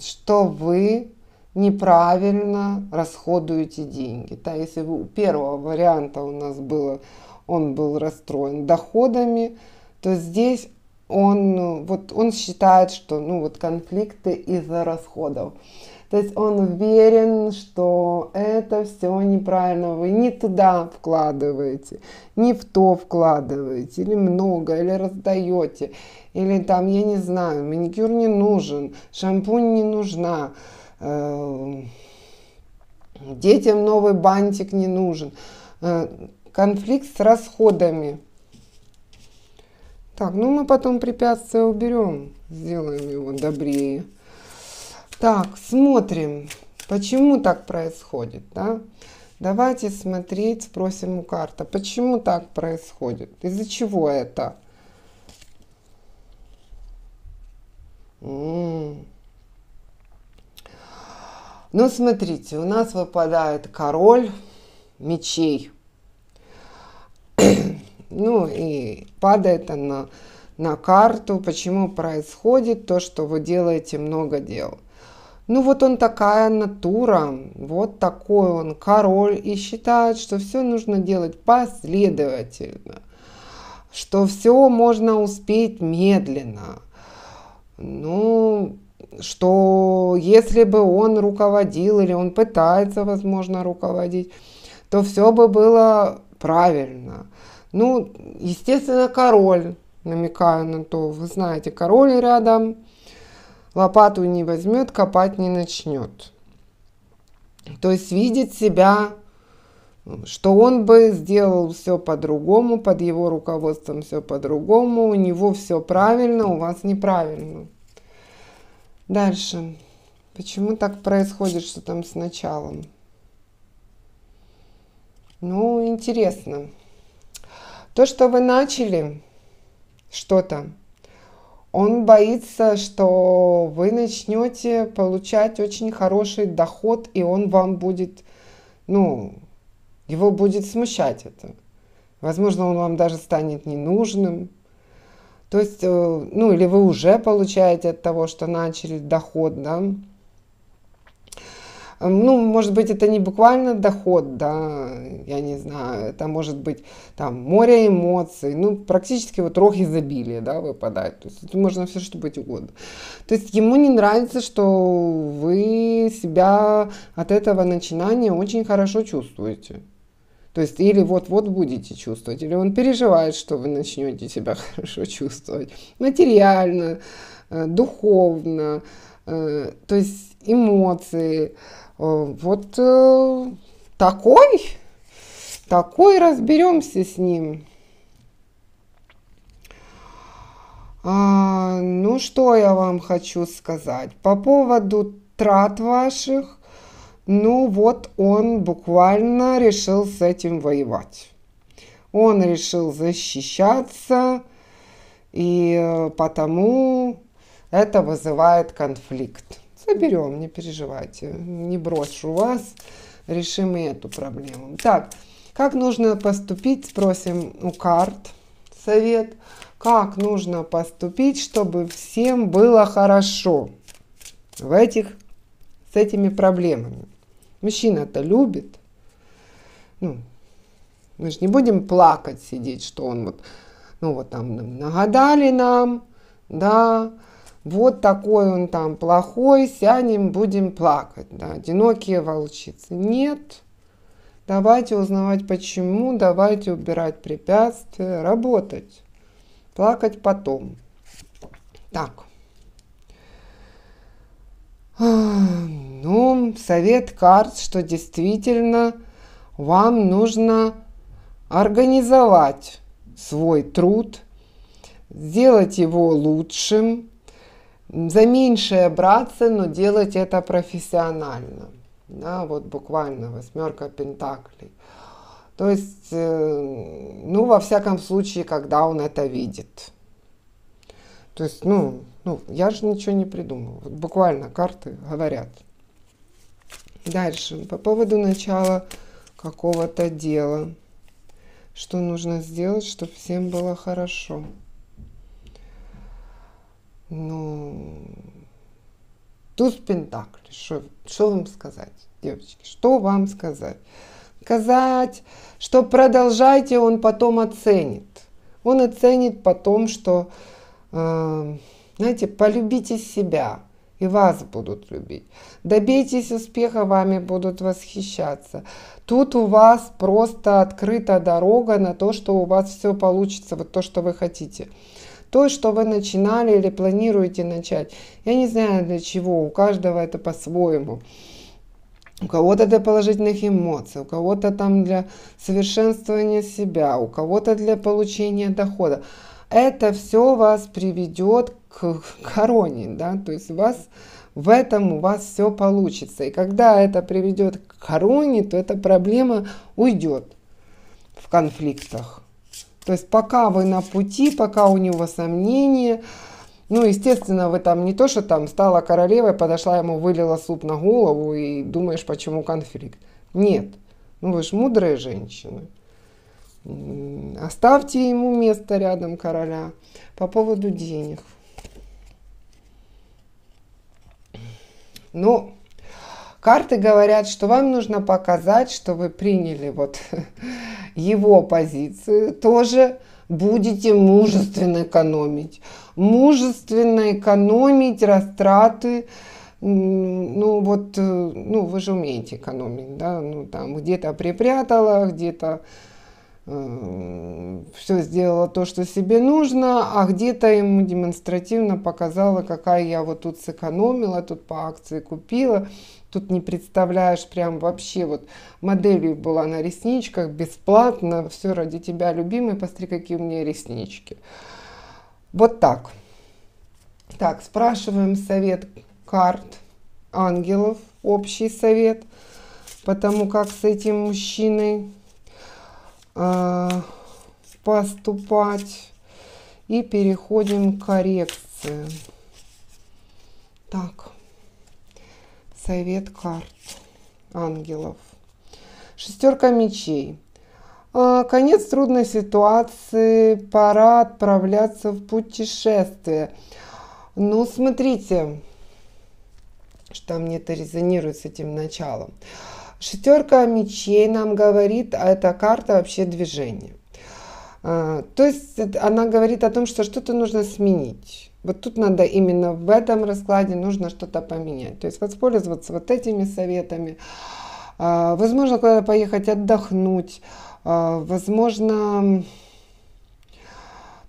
что вы неправильно расходуете деньги. Да, если у первого варианта у нас было, он был расстроен доходами, то здесь он считает, что ну, вот конфликты из-за расходов. То есть он уверен, что это все неправильно, вы не туда вкладываете, не в то вкладываете, или много, или раздаете, или там, я не знаю, маникюр не нужен, шампунь не нужна, детям новый бантик не нужен. Конфликт с расходами. Так, ну мы потом препятствия уберем, сделаем его добрее. Так, смотрим, почему так происходит, да? Давайте смотреть, спросим у карты, почему так происходит, из-за чего это? Ну, смотрите, у нас выпадает король мечей. Ну, и падает она на карту, почему происходит то, что вы делаете много дел. Ну вот он такая натура, вот такой он король и считает, что все нужно делать последовательно, что все можно успеть медленно. Ну, что если бы он руководил или он пытается, возможно, руководить, то все бы было правильно. Ну, естественно, король, намекаю на то, вы знаете, король рядом. Лопату не возьмет, копать не начнет. То есть видит себя, что он бы сделал все по-другому, под его руководством все по-другому, у него все правильно, у вас неправильно. Дальше. Почему так происходит, что там с началом? Ну, интересно. То, что вы начали что-то, он боится, что вы начнете получать очень хороший доход, и он вам будет, ну, его будет смущать это. Возможно, он вам даже станет ненужным. То есть, ну, или вы уже получаете от того, что начали доход, да. Ну, может быть, это не буквально доход, да, я не знаю, это может быть там море эмоций, ну, практически вот рог изобилия, да, выпадает. То есть это можно все что быть угодно. То есть ему не нравится, что вы себя от этого начинания очень хорошо чувствуете. То есть или вот-вот будете чувствовать, или он переживает, что вы начнете себя хорошо чувствовать. Материально, духовно, то есть эмоции. Вот такой разберемся с ним. Ну, что я вам хочу сказать по поводу трат ваших. Ну, вот он буквально решил с этим воевать. Он решил защищаться, и потому это вызывает конфликт. Соберем, не переживайте, не брошу вас, решим и эту проблему. Так, как нужно поступить, спросим у карт совет. Как нужно поступить, чтобы всем было хорошо с этими проблемами? Мужчина-то любит. Ну, мы же не будем плакать, сидеть, что он вот, ну вот там нагадали нам, да, вот такой он там плохой, сядем, будем плакать, да, одинокие волчицы. Нет, давайте узнавать почему, давайте убирать препятствия, работать, плакать потом. Так. Ну, совет карт, что действительно вам нужно организовать свой труд, сделать его лучшим, за меньшее браться, но делать это профессионально. Да, вот буквально 8 пентаклей. То есть, ну, во всяком случае, когда он это видит. То есть, ну, я же ничего не придумала. Вот буквально карты говорят. Дальше. По поводу начала какого-то дела. Что нужно сделать, чтобы всем было хорошо? Ну, туз пентаклей. Что вам сказать, девочки? Что вам сказать? Сказать, что продолжайте, он потом оценит. Он оценит потом, что, знаете, полюбите себя, и вас будут любить. Добейтесь успеха, вами будут восхищаться. Тут у вас просто открыта дорога на то, что у вас все получится, вот то, что вы хотите. То, что вы начинали или планируете начать. Я не знаю для чего, у каждого это по-своему. У кого-то для положительных эмоций, у кого-то там для совершенствования себя, у кого-то для получения дохода. Это все вас приведет к короне, да, то есть в этом у вас все получится. И когда это приведет к короне, то эта проблема уйдет в конфликтах. То есть пока вы на пути, пока у него сомнения, ну, естественно, вы там не то, что там стала королевой, подошла ему, вылила суп на голову и думаешь, почему конфликт. Нет, ну вы же мудрые женщины. Оставьте ему место рядом короля. По поводу денег. Ну, карты говорят, что вам нужно показать, что вы приняли вот его позицию, тоже будете мужественно экономить. Мужественно экономить растраты. Ну вот, ну вы же умеете экономить, да, ну там где-то припрятала, где-то все сделала то, что себе нужно, а где-то ему демонстративно показала, какая я вот тут сэкономила, тут по акции купила, тут не представляешь, прям вообще вот моделью была на ресничках, бесплатно, все ради тебя, любимый, посмотри, какие у меня реснички. Вот так. Так, спрашиваем совет карт ангелов, общий совет, потому как с этим мужчиной поступать. И переходим к коррекции. Так, совет карт ангелов. Шестерка мечей. Конец трудной ситуации, пора отправляться в путешествие. Ну, смотрите, что мне-то резонирует с этим началом. Шестерка мечей нам говорит, а эта карта вообще движение. То есть она говорит о том, что что-то нужно сменить. Вот тут надо именно в этом раскладе нужно что-то поменять. То есть воспользоваться вот этими советами. Возможно, куда-то поехать отдохнуть. Возможно,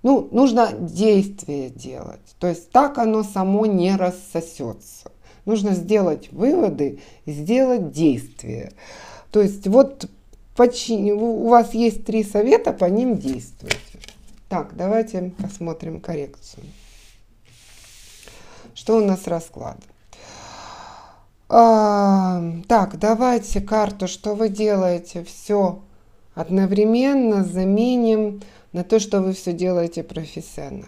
ну, нужно действие делать. То есть так оно само не рассосется. Нужно сделать выводы и сделать действия. То есть вот у вас есть 3 совета, по ним действуйте. Так, давайте посмотрим коррекцию. Что у нас расклад? Так, давайте карту, что вы делаете, все одновременно заменим на то, что вы все делаете профессионально.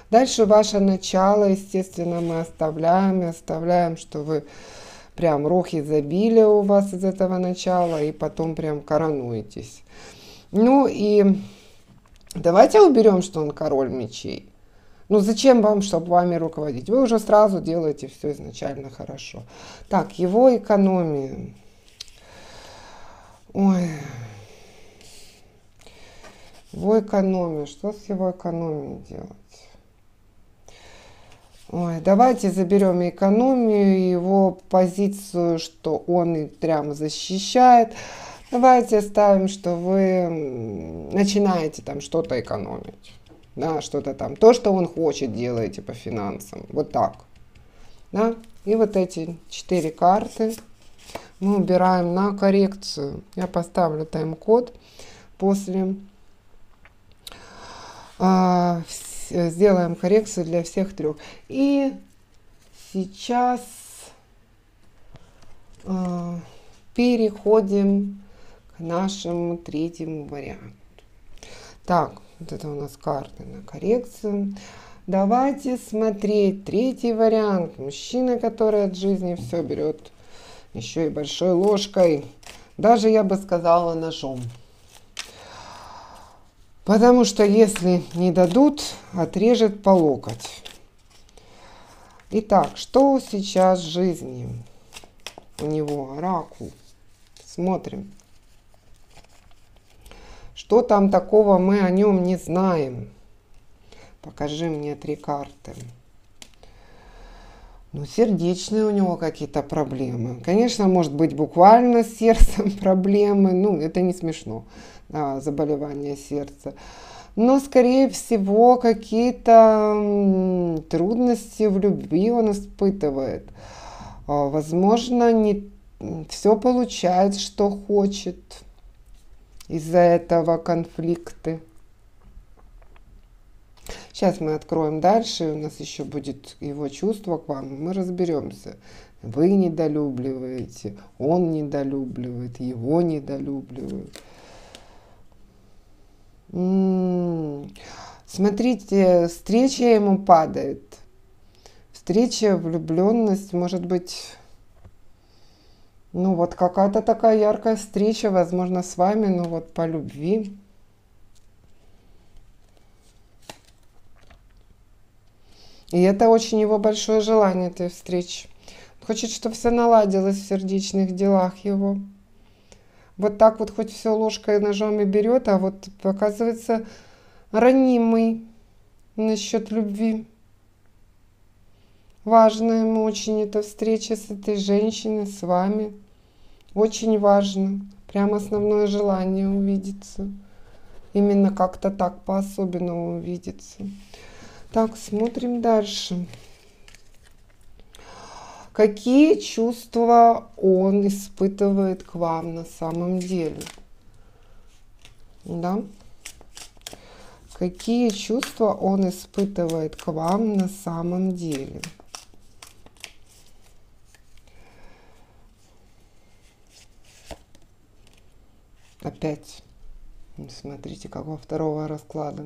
Дальше ваше начало, естественно, мы оставляем, что вы прям рог изобилия у вас из этого начала, и потом прям коронуетесь. Ну и давайте уберем, что он король мечей. Ну зачем вам, чтобы вами руководить? Вы уже сразу делаете все изначально хорошо. Так, его экономия. Ой. Его экономия. Что с его экономией делать? Ой, давайте заберем экономию, его позицию, что он их прямо защищает. Давайте оставим, что вы начинаете там что-то экономить. Да, что-то там. То, что он хочет, делаете по финансам. Вот так. Да? И вот эти 4 карты мы убираем на коррекцию. Я поставлю тайм-код после. Сделаем коррекцию для всех 3. И сейчас переходим к нашему 3-му варианту. Так, вот это у нас карты на коррекцию. Давайте смотреть 3-й вариант. Мужчина, который от жизни все берет еще и большой ложкой. Даже, я бы сказала, ножом. Потому что если не дадут, отрежет по локоть. Итак, что сейчас в жизни у него? Оракул. Смотрим. Что там такого мы о нем не знаем? Покажи мне 3 карты. Ну, сердечные у него какие-то проблемы. Конечно, может быть буквально с сердцем проблемы. Ну, это не смешно. Заболевание сердца. Но, скорее всего, какие-то трудности в любви он испытывает. Возможно, не все получает, что хочет. Из-за этого конфликты. Сейчас мы откроем дальше, у нас еще будет его чувство к вам, мы разберемся. Вы недолюбливаете, он недолюбливает, его недолюбливают. Смотрите, встреча ему падает. Встреча, влюбленность, может быть, ну вот какая-то такая яркая встреча, возможно, с вами, ну вот по любви. И это очень его большое желание, этой встречи. Хочет, чтобы все наладилось в сердечных делах его. Вот так вот хоть все ложкой и ножом и берет, а вот оказывается ранимый насчет любви. Важно ему очень эта встреча с этой женщиной, с вами. Очень важно. Прям основное желание увидеться. Именно как-то так по-особенному увидеться. Так, смотрим дальше. Какие чувства он испытывает к вам на самом деле? Да? Какие чувства он испытывает к вам на самом деле? Опять, смотрите, как во второго расклада.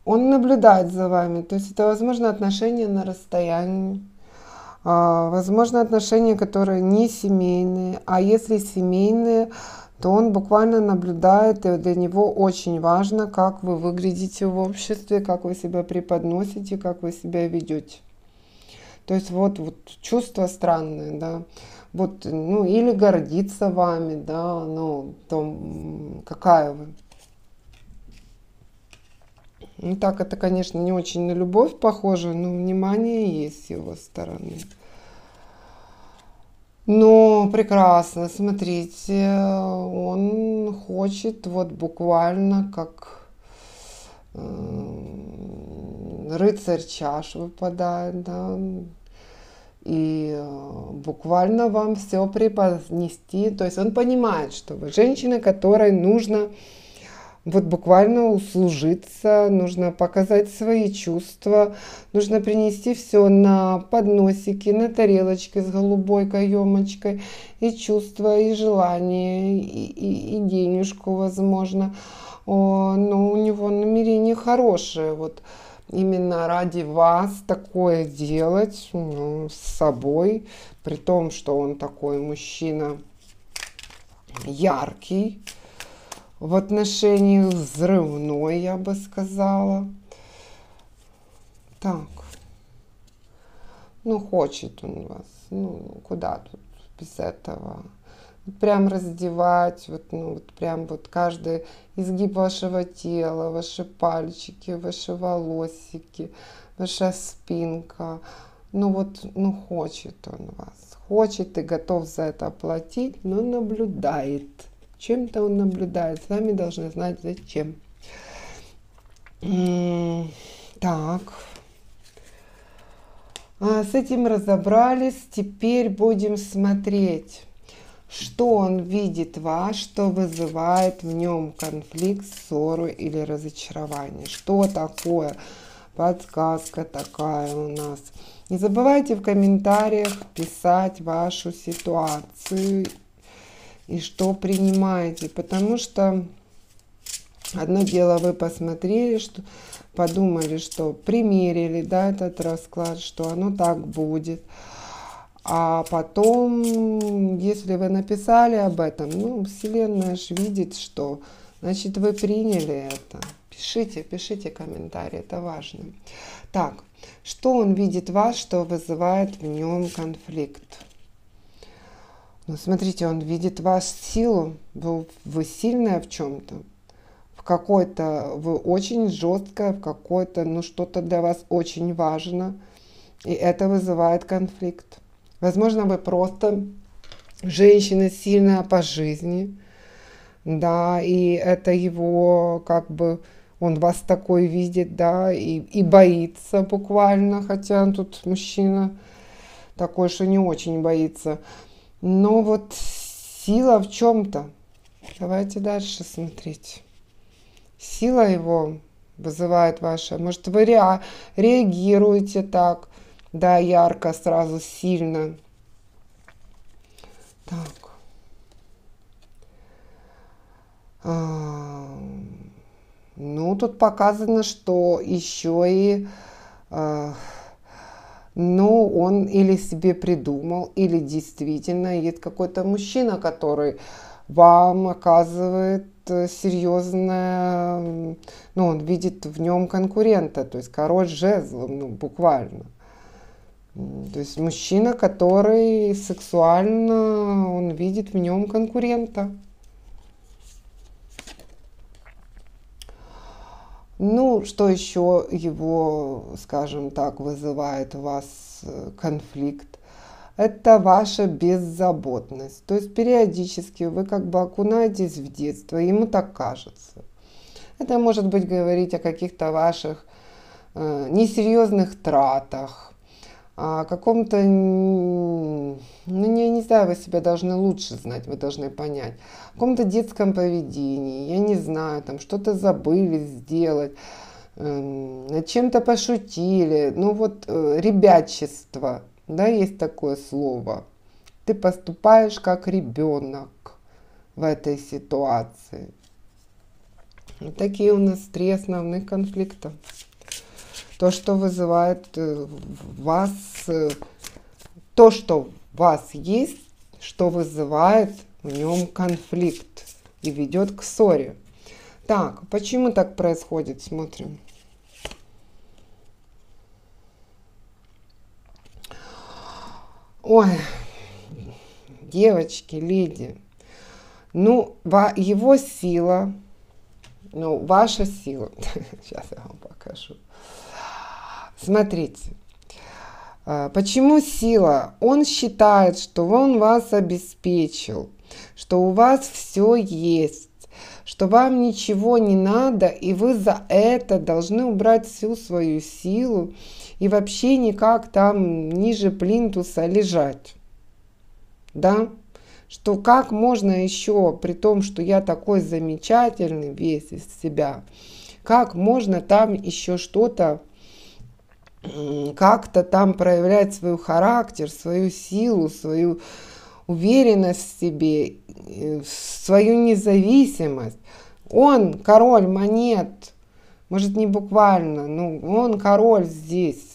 Он наблюдает за вами, то есть это, возможно, отношения на расстоянии, возможно, отношения, которые не семейные, а если семейные, то он буквально наблюдает, и для него очень важно, как вы выглядите в обществе, как вы себя преподносите, как вы себя ведете. То есть вот чувство странное, да, вот, ну, или гордится вами, да, ну, том, какая вы. Ну, так, это, конечно, не очень на любовь похоже, но внимание есть с его стороны. Но прекрасно, смотрите, он хочет вот буквально как рыцарь чаш выпадает, да, и буквально вам все преподнести. То есть он понимает, что вы женщина, которой нужно вот буквально услужиться, нужно показать свои чувства, нужно принести все на подносике, на тарелочке с голубой каемочкой, и чувства, и желание, и денежку, возможно. Но у него намерение хорошее, вот именно ради вас такое делать, ну, с собой, при том, что он такой мужчина яркий, в отношениях взрывной, я бы сказала. Так. Ну, хочет он вас. Ну, куда тут без этого? Прям раздевать, вот, ну, вот прям вот каждый изгиб вашего тела, ваши пальчики, ваши волосики, ваша спинка. Ну вот, ну хочет он вас. Хочет и готов за это платить, но наблюдает. Чем-то он наблюдает. Сами должны знать, зачем. Так. С этим разобрались. Теперь будем смотреть, что он видит в вас, что вызывает в нем конфликт, ссору или разочарование. Что такое? Подсказка такая у нас. Не забывайте в комментариях писать вашу ситуацию и что принимаете, потому что одно дело вы посмотрели, что подумали, что примерили, да, этот расклад, что оно так будет, а потом, если вы написали об этом, ну, Вселенная же видит, что, значит, вы приняли это. Пишите комментарии, это важно. Так, что он видит в вас, что вызывает в нем конфликт? Ну, смотрите, он видит вашу силу, вы сильная в чем-то, в какой-то вы очень жесткая, в какой-то, ну, что-то для вас очень важно, и это вызывает конфликт. Возможно, вы просто женщина сильная по жизни, да, и это его, как бы, он вас такой видит, да, и боится буквально, хотя он тут мужчина такой, что не очень боится. Но вот сила в чем-то. Давайте дальше смотреть. Сила его вызывает ваша. Может, вы реагируете так, да, ярко, сразу, сильно. Так. Ну, тут показано, что еще и... Ну, он или себе придумал, или действительно есть какой-то мужчина, который вам оказывает серьезное, ну, он видит в нем конкурента, то есть король жезлов, ну, буквально. То есть мужчина, который сексуально, он видит в нем конкурента. Ну, что еще его, скажем так, вызывает у вас конфликт? Это ваша беззаботность. То есть периодически вы как бы окунаетесь в детство, ему так кажется. Это может быть говорить о каких-то ваших несерьезных тратах, о каком-то, ну, я не знаю, вы себя должны лучше знать, вы должны понять, о каком-то детском поведении, я не знаю, там что-то забыли сделать, над чем-то пошутили, ну вот ребячество, да, есть такое слово, ты поступаешь как ребенок, в этой ситуации. Вот такие у нас 3 основных конфликта. То, что вызывает в вас, то, что в вас есть, что вызывает в нем конфликт и ведет к ссоре. Так, почему так происходит? Смотрим. Ой, девочки, леди, ну, его сила, ну, ваша сила, сейчас я вам покажу. Смотрите, почему сила? Он считает, что он вас обеспечил, что у вас все есть, что вам ничего не надо, и вы за это должны убрать всю свою силу и вообще никак там ниже плинтуса лежать. Да? Что как можно еще, при том, что я такой замечательный весь из себя, как можно там еще что-то, как-то там проявлять свой характер, свою силу, свою уверенность в себе, свою независимость. Он король монет, может не буквально, но он король здесь.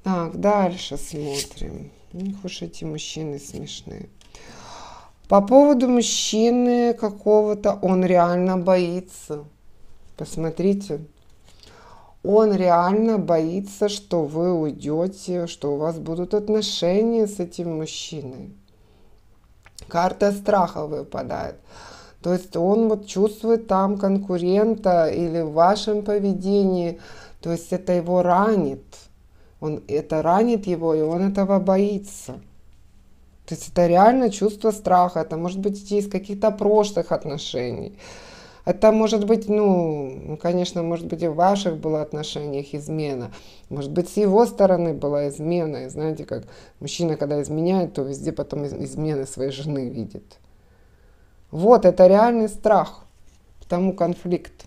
Так, дальше смотрим. Уж эти мужчины смешные. По поводу мужчины какого-то, он реально боится. Посмотрите. Он реально боится, что вы уйдете, что у вас будут отношения с этим мужчиной. Карта страха выпадает. То есть он вот чувствует там конкурента или в вашем поведении. То есть это его ранит. Это ранит его, и он этого боится. То есть это реально чувство страха. Это может быть идти из каких-то прошлых отношений. Это может быть, конечно, может быть и в ваших было отношениях измена. Может быть, с его стороны была измена. И знаете, как мужчина, когда изменяет, то везде потом измены своей жены видит. Вот, это реальный страх. Потому конфликт.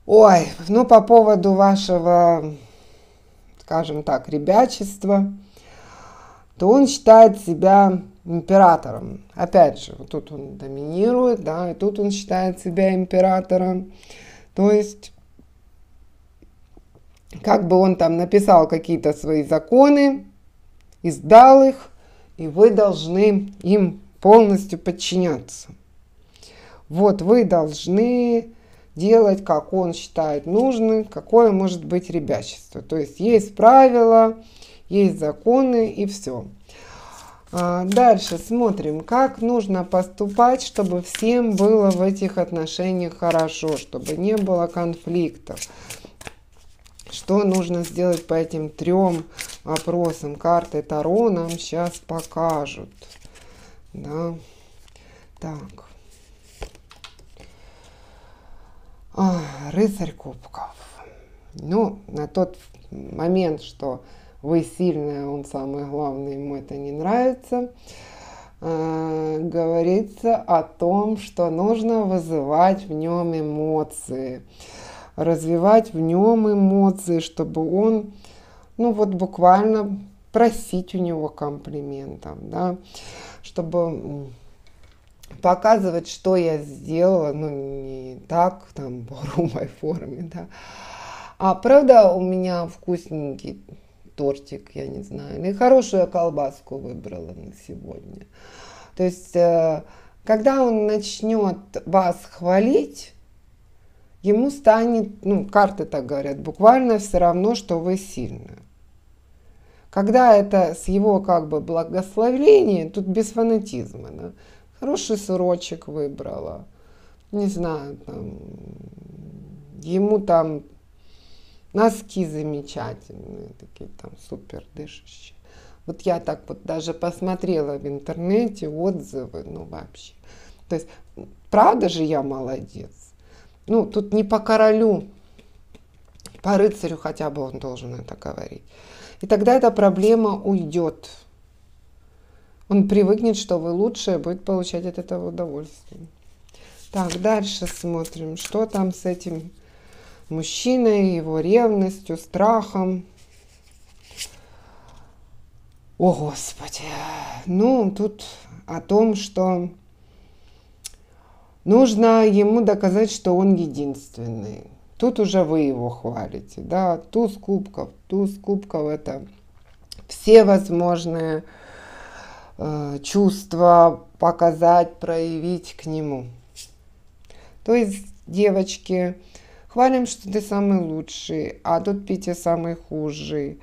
Ой, по поводу вашего, скажем так, ребячества, то он считает себя императором. Опять же, вот тут он доминирует, да, и тут он считает себя императором. То есть, как бы он там написал какие-то свои законы, издал их, и вы должны им полностью подчиняться. Вот вы должны делать, как он считает нужным, какое может быть ребячество. То есть правила, есть законы и все. Дальше смотрим, как нужно поступать, чтобы всем было в этих отношениях хорошо, чтобы не было конфликтов. Что нужно сделать по этим 3 вопросам? Карты Таро нам сейчас покажут. Да. Так. Рыцарь кубков. На тот момент, что вы сильная, он самый главный, ему это не нравится. Говорится о том, что нужно вызывать в нем эмоции, развивать в нем эмоции, чтобы он, буквально просить у него комплиментов, да, чтобы показывать, что я сделала, не так, там, в грубой форме, да. Правда, у меня вкусненький тортик, я не знаю, или хорошую колбаску выбрала на сегодня. То есть, когда он начнет вас хвалить, ему станет, карты так говорят, буквально все равно, что вы сильная. Когда это с его благословения, тут без фанатизма, да, хороший сырочек выбрала, не знаю, там, ему там носки замечательные, такие там супер дышащие. Вот я так вот даже посмотрела в интернете отзывы, вообще. То есть, правда же я молодец? Тут не по королю, по рыцарю хотя бы он должен это говорить. И тогда эта проблема уйдет. Он привыкнет, что вы лучшие, будет получать от этого удовольствие. Так, дальше смотрим, что там с этим мужчиной, его ревностью, страхом. О, Господи. Ну, тут о том, что нужно ему доказать, что он единственный. Тут уже вы его хвалите, да, туз кубков это все возможные чувства показать, проявить к нему. То есть, девочки, хвалим, что ты самый лучший, а тут Петя самый худший.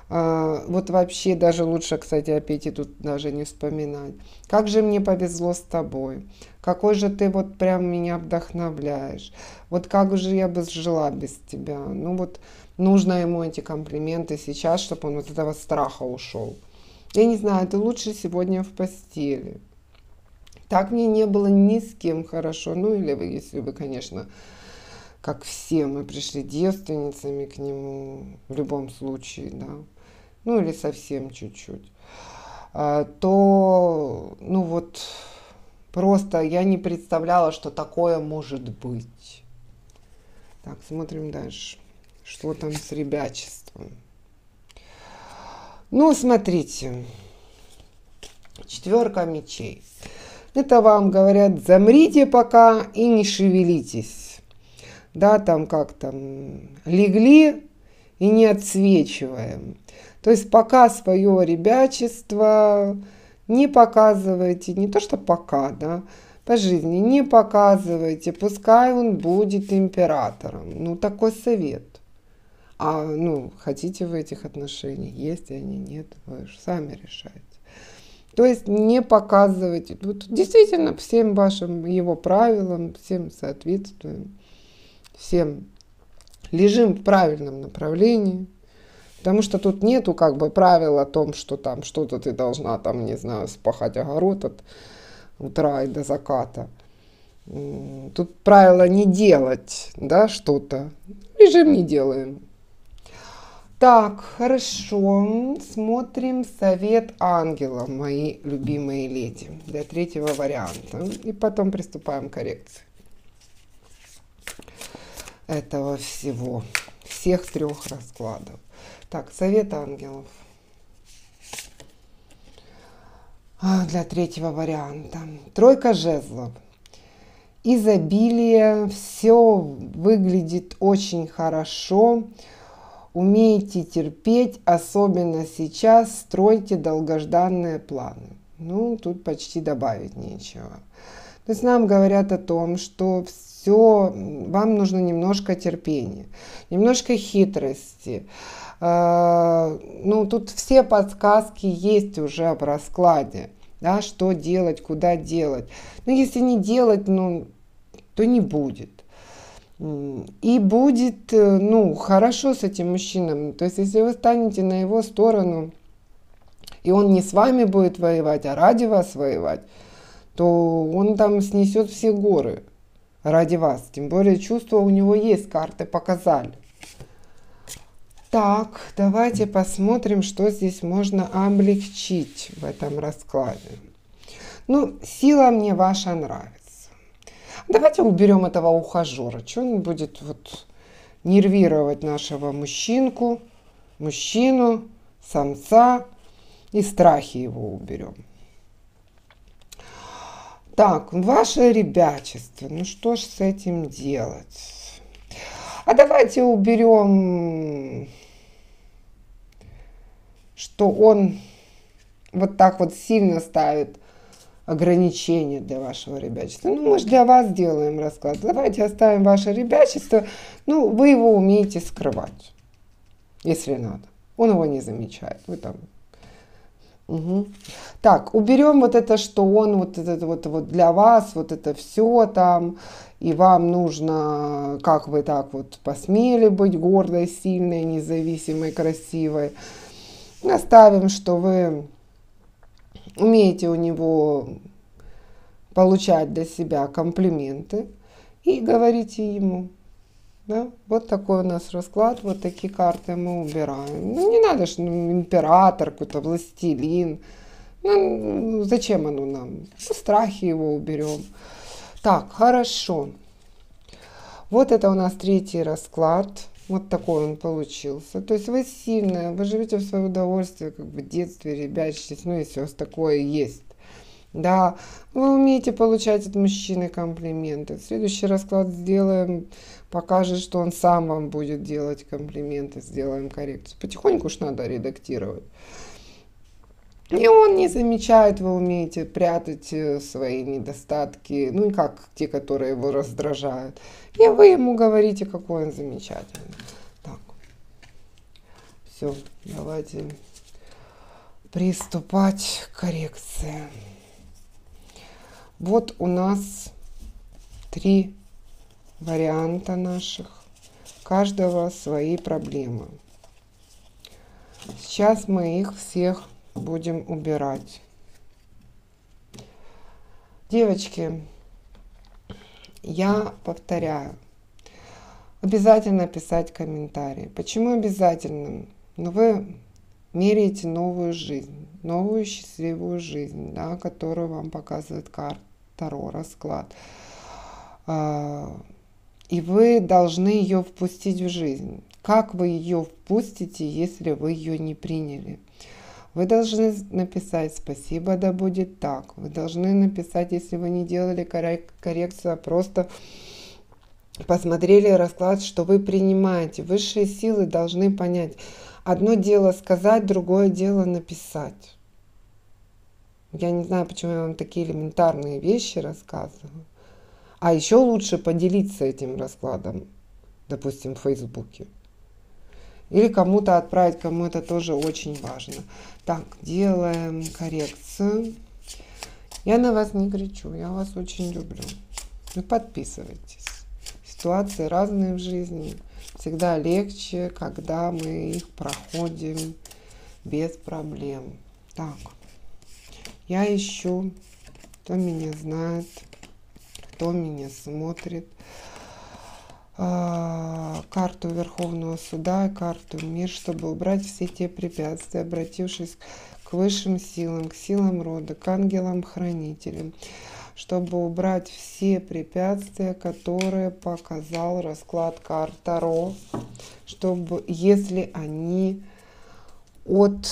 Вот вообще даже лучше, кстати, о Пете тут даже не вспоминать. Как же мне повезло с тобой. Какой же ты вот прям меня вдохновляешь. Вот как же я бы жила без тебя. Ну вот нужно ему эти комплименты сейчас, чтобы он вот этого страха ушел. Я не знаю, ты лучше сегодня в постели. Так мне не было ни с кем хорошо. Ну или вы, если вы, конечно, как все, мы пришли девственницами к нему, в любом случае, да, ну или совсем чуть-чуть, то, ну вот, просто я не представляла, что такое может быть. Так, смотрим дальше. Что там с ребячеством? Ну, смотрите. 4 мечей. Это вам говорят, замрите пока и не шевелитесь. Да, там как там, легли и не отсвечиваем. То есть пока свое ребячество не показывайте, не то что пока, да, по жизни не показывайте, пускай он будет императором. Ну, такой совет. А, ну, хотите вы этих отношений, есть они, нет, вы же сами решаете. То есть не показывайте. Вот действительно, всем вашим его правилам, всем соответствуем, всем лежим в правильном направлении. Потому что тут нету как бы правил о том, что там что-то ты должна там, не знаю, спахать огород от утра и до заката. Тут правило не делать, да, что-то. Лежим, не делаем. Так, хорошо. Смотрим совет ангела, мои любимые леди, для 3-го варианта. И потом приступаем к коррекции этого всего, всех 3 раскладов. Так, совет ангелов для 3-го варианта. 3 жезлов. Изобилие, все выглядит очень хорошо. Умеете терпеть, особенно сейчас, стройте долгожданные планы. Ну, тут почти добавить нечего. То есть нам говорят о том, что все, вам нужно немножко терпения, немножко хитрости. Ну, тут все подсказки есть уже в раскладе, да, что делать, куда делать. Но если не делать, ну, то не будет. И будет, ну, хорошо с этим мужчиной. То есть, если вы станете на его сторону, и он не с вами будет воевать, а ради вас воевать, то он там снесет все горы ради вас. Тем более, чувства у него есть, карты показали. Так, давайте посмотрим, что здесь можно облегчить в этом раскладе. Ну, сила мне ваша нравится. Давайте уберем этого ухажера. Что он будет вот нервировать нашего мужчину, самца, и страхи его уберем. Так, ваше ребячество. Ну что ж с этим делать? А давайте уберем, что он вот так вот сильно ставит ограничения для вашего ребячества. Ну, мы же для вас делаем расклад. Давайте оставим ваше ребячество. Ну, вы его умеете скрывать, если надо. Он его не замечает. Вы там... Угу. Так, уберем вот это, что он вот это вот для вас, вот это все там, и вам нужно, как вы так вот посмели быть гордой, сильной, независимой, красивой. Оставим, что вы умеете у него получать для себя комплименты и говорите ему. Да? Вот такой у нас расклад, вот такие карты мы убираем. Ну, не надо же император, какой-то властелин. Ну, зачем оно нам? Ну, страхи его уберем. Так, хорошо. Вот это у нас 3-й расклад Вот такой он получился. То есть вы сильная, вы живете в свое удовольствие, как бы в детстве, ребячитесь, ну если у вас такое есть. Да, вы умеете получать от мужчины комплименты. Следующий расклад сделаем, покажет, что он сам вам будет делать комплименты, сделаем коррекцию. Потихоньку уж надо редактировать. И он не замечает, вы умеете прятать свои недостатки, ну и как те, которые его раздражают. И вы ему говорите, какой он замечательный. Так, все, давайте приступать к коррекции. Вот у нас 3 варианта наших, у каждого свои проблемы. Сейчас мы их всех будем убирать. Девочки, я повторяю, обязательно писать комментарии. Почему обязательно? Ну, вы меряете новую жизнь, новую счастливую жизнь, да, которую вам показывает карта Таро, расклад. И вы должны ее впустить в жизнь. Как вы ее впустите, если вы ее не приняли? Вы должны написать «Спасибо, да будет так». Вы должны написать, если вы не делали коррекцию, а просто посмотрели расклад, что вы принимаете. Высшие силы должны понять. Одно дело сказать, другое дело написать. Я не знаю, почему я вам такие элементарные вещи рассказываю. А еще лучше поделиться этим раскладом, допустим, в Фейсбуке. Или кому-то отправить, кому это тоже очень важно. Так, делаем коррекцию. Я на вас не кричу, я вас очень люблю. Вы подписывайтесь. Ситуации разные в жизни. Всегда легче, когда мы их проходим без проблем. Так, я ищу, кто меня знает, кто меня смотрит. Карту Верховного Суда и карту Мир, чтобы убрать все те препятствия, обратившись к высшим силам, к силам рода, к ангелам-хранителям, чтобы убрать все препятствия, которые показал расклад карт Таро, чтобы, если они от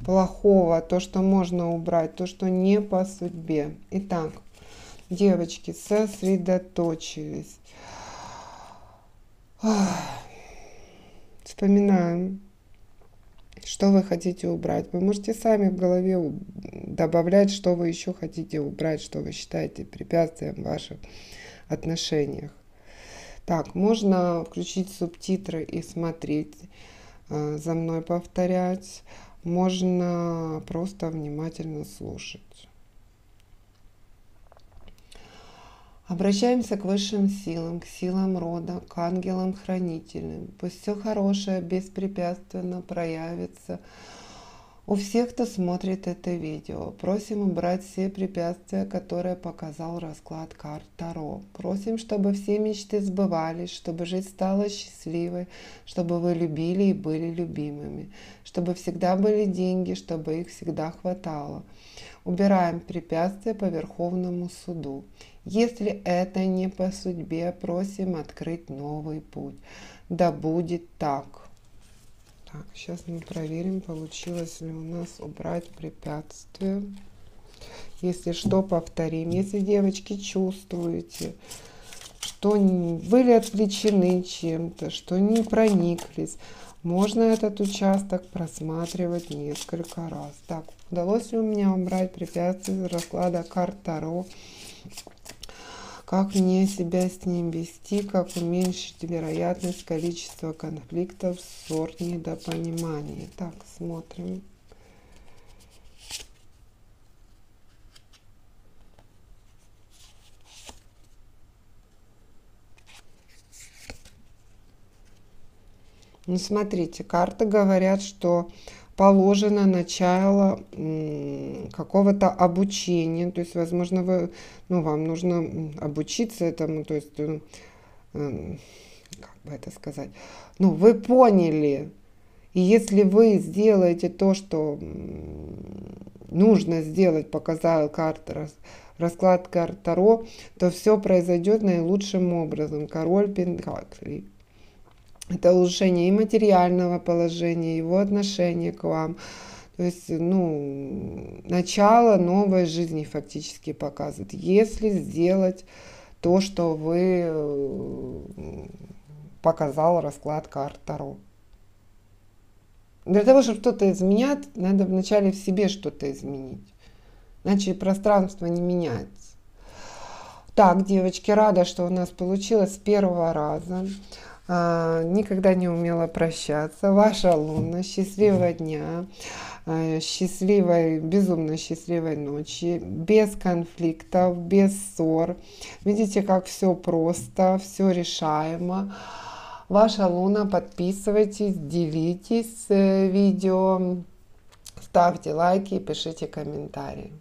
плохого, то, что можно убрать, то, что не по судьбе. Итак, девочки, сосредоточились. Вспоминаем, что вы хотите убрать. Вы можете сами в голове добавлять, что вы еще хотите убрать, что вы считаете препятствием в ваших отношениях. Так, можно включить субтитры и смотреть, за мной повторять. Можно просто внимательно слушать. Обращаемся к высшим силам, к силам рода, к ангелам-хранителям. Пусть все хорошее беспрепятственно проявится у всех, кто смотрит это видео. Просим убрать все препятствия, которые показал расклад карт Таро. Просим, чтобы все мечты сбывались, чтобы жизнь стала счастливой, чтобы вы любили и были любимыми, чтобы всегда были деньги, чтобы их всегда хватало. Убираем препятствия по Верховному суду. Если это не по судьбе, просим открыть новый путь. Да будет так. Так, сейчас мы проверим, получилось ли у нас убрать препятствия. Если что, повторим. Если, девочки, чувствуете, что были отвлечены чем-то, что не прониклись, можно этот участок просматривать несколько раз. Так, удалось ли у меня убрать препятствия из расклада карт Таро? Как мне себя с ним вести, как уменьшить вероятность количества конфликтов, ссор, недопониманий. Так, смотрим. Ну, смотрите, карты говорят, что положено начало какого-то обучения, то есть, возможно, вам нужно обучиться этому, то есть, как бы это сказать, вы поняли, и если вы сделаете то, что нужно сделать, показал карта, расклад карт Таро, то все произойдет наилучшим образом. Король Пентаклей. Это улучшение и материального положения, его отношения к вам. То есть, ну, начало новой жизни фактически показывает. Если сделать то, что вы показал расклад карт Таро. Для того, чтобы что-то изменять, надо вначале в себе что-то изменить. Иначе пространство не меняется. Так, девочки, рада, что у нас получилось с первого раза. Никогда не умела прощаться. Ваша Луна. Счастливого дня. Счастливой, безумно счастливой ночи. Без конфликтов, без ссор. Видите, как все просто, все решаемо. Ваша Луна. Подписывайтесь, делитесь видео, ставьте лайки и пишите комментарии.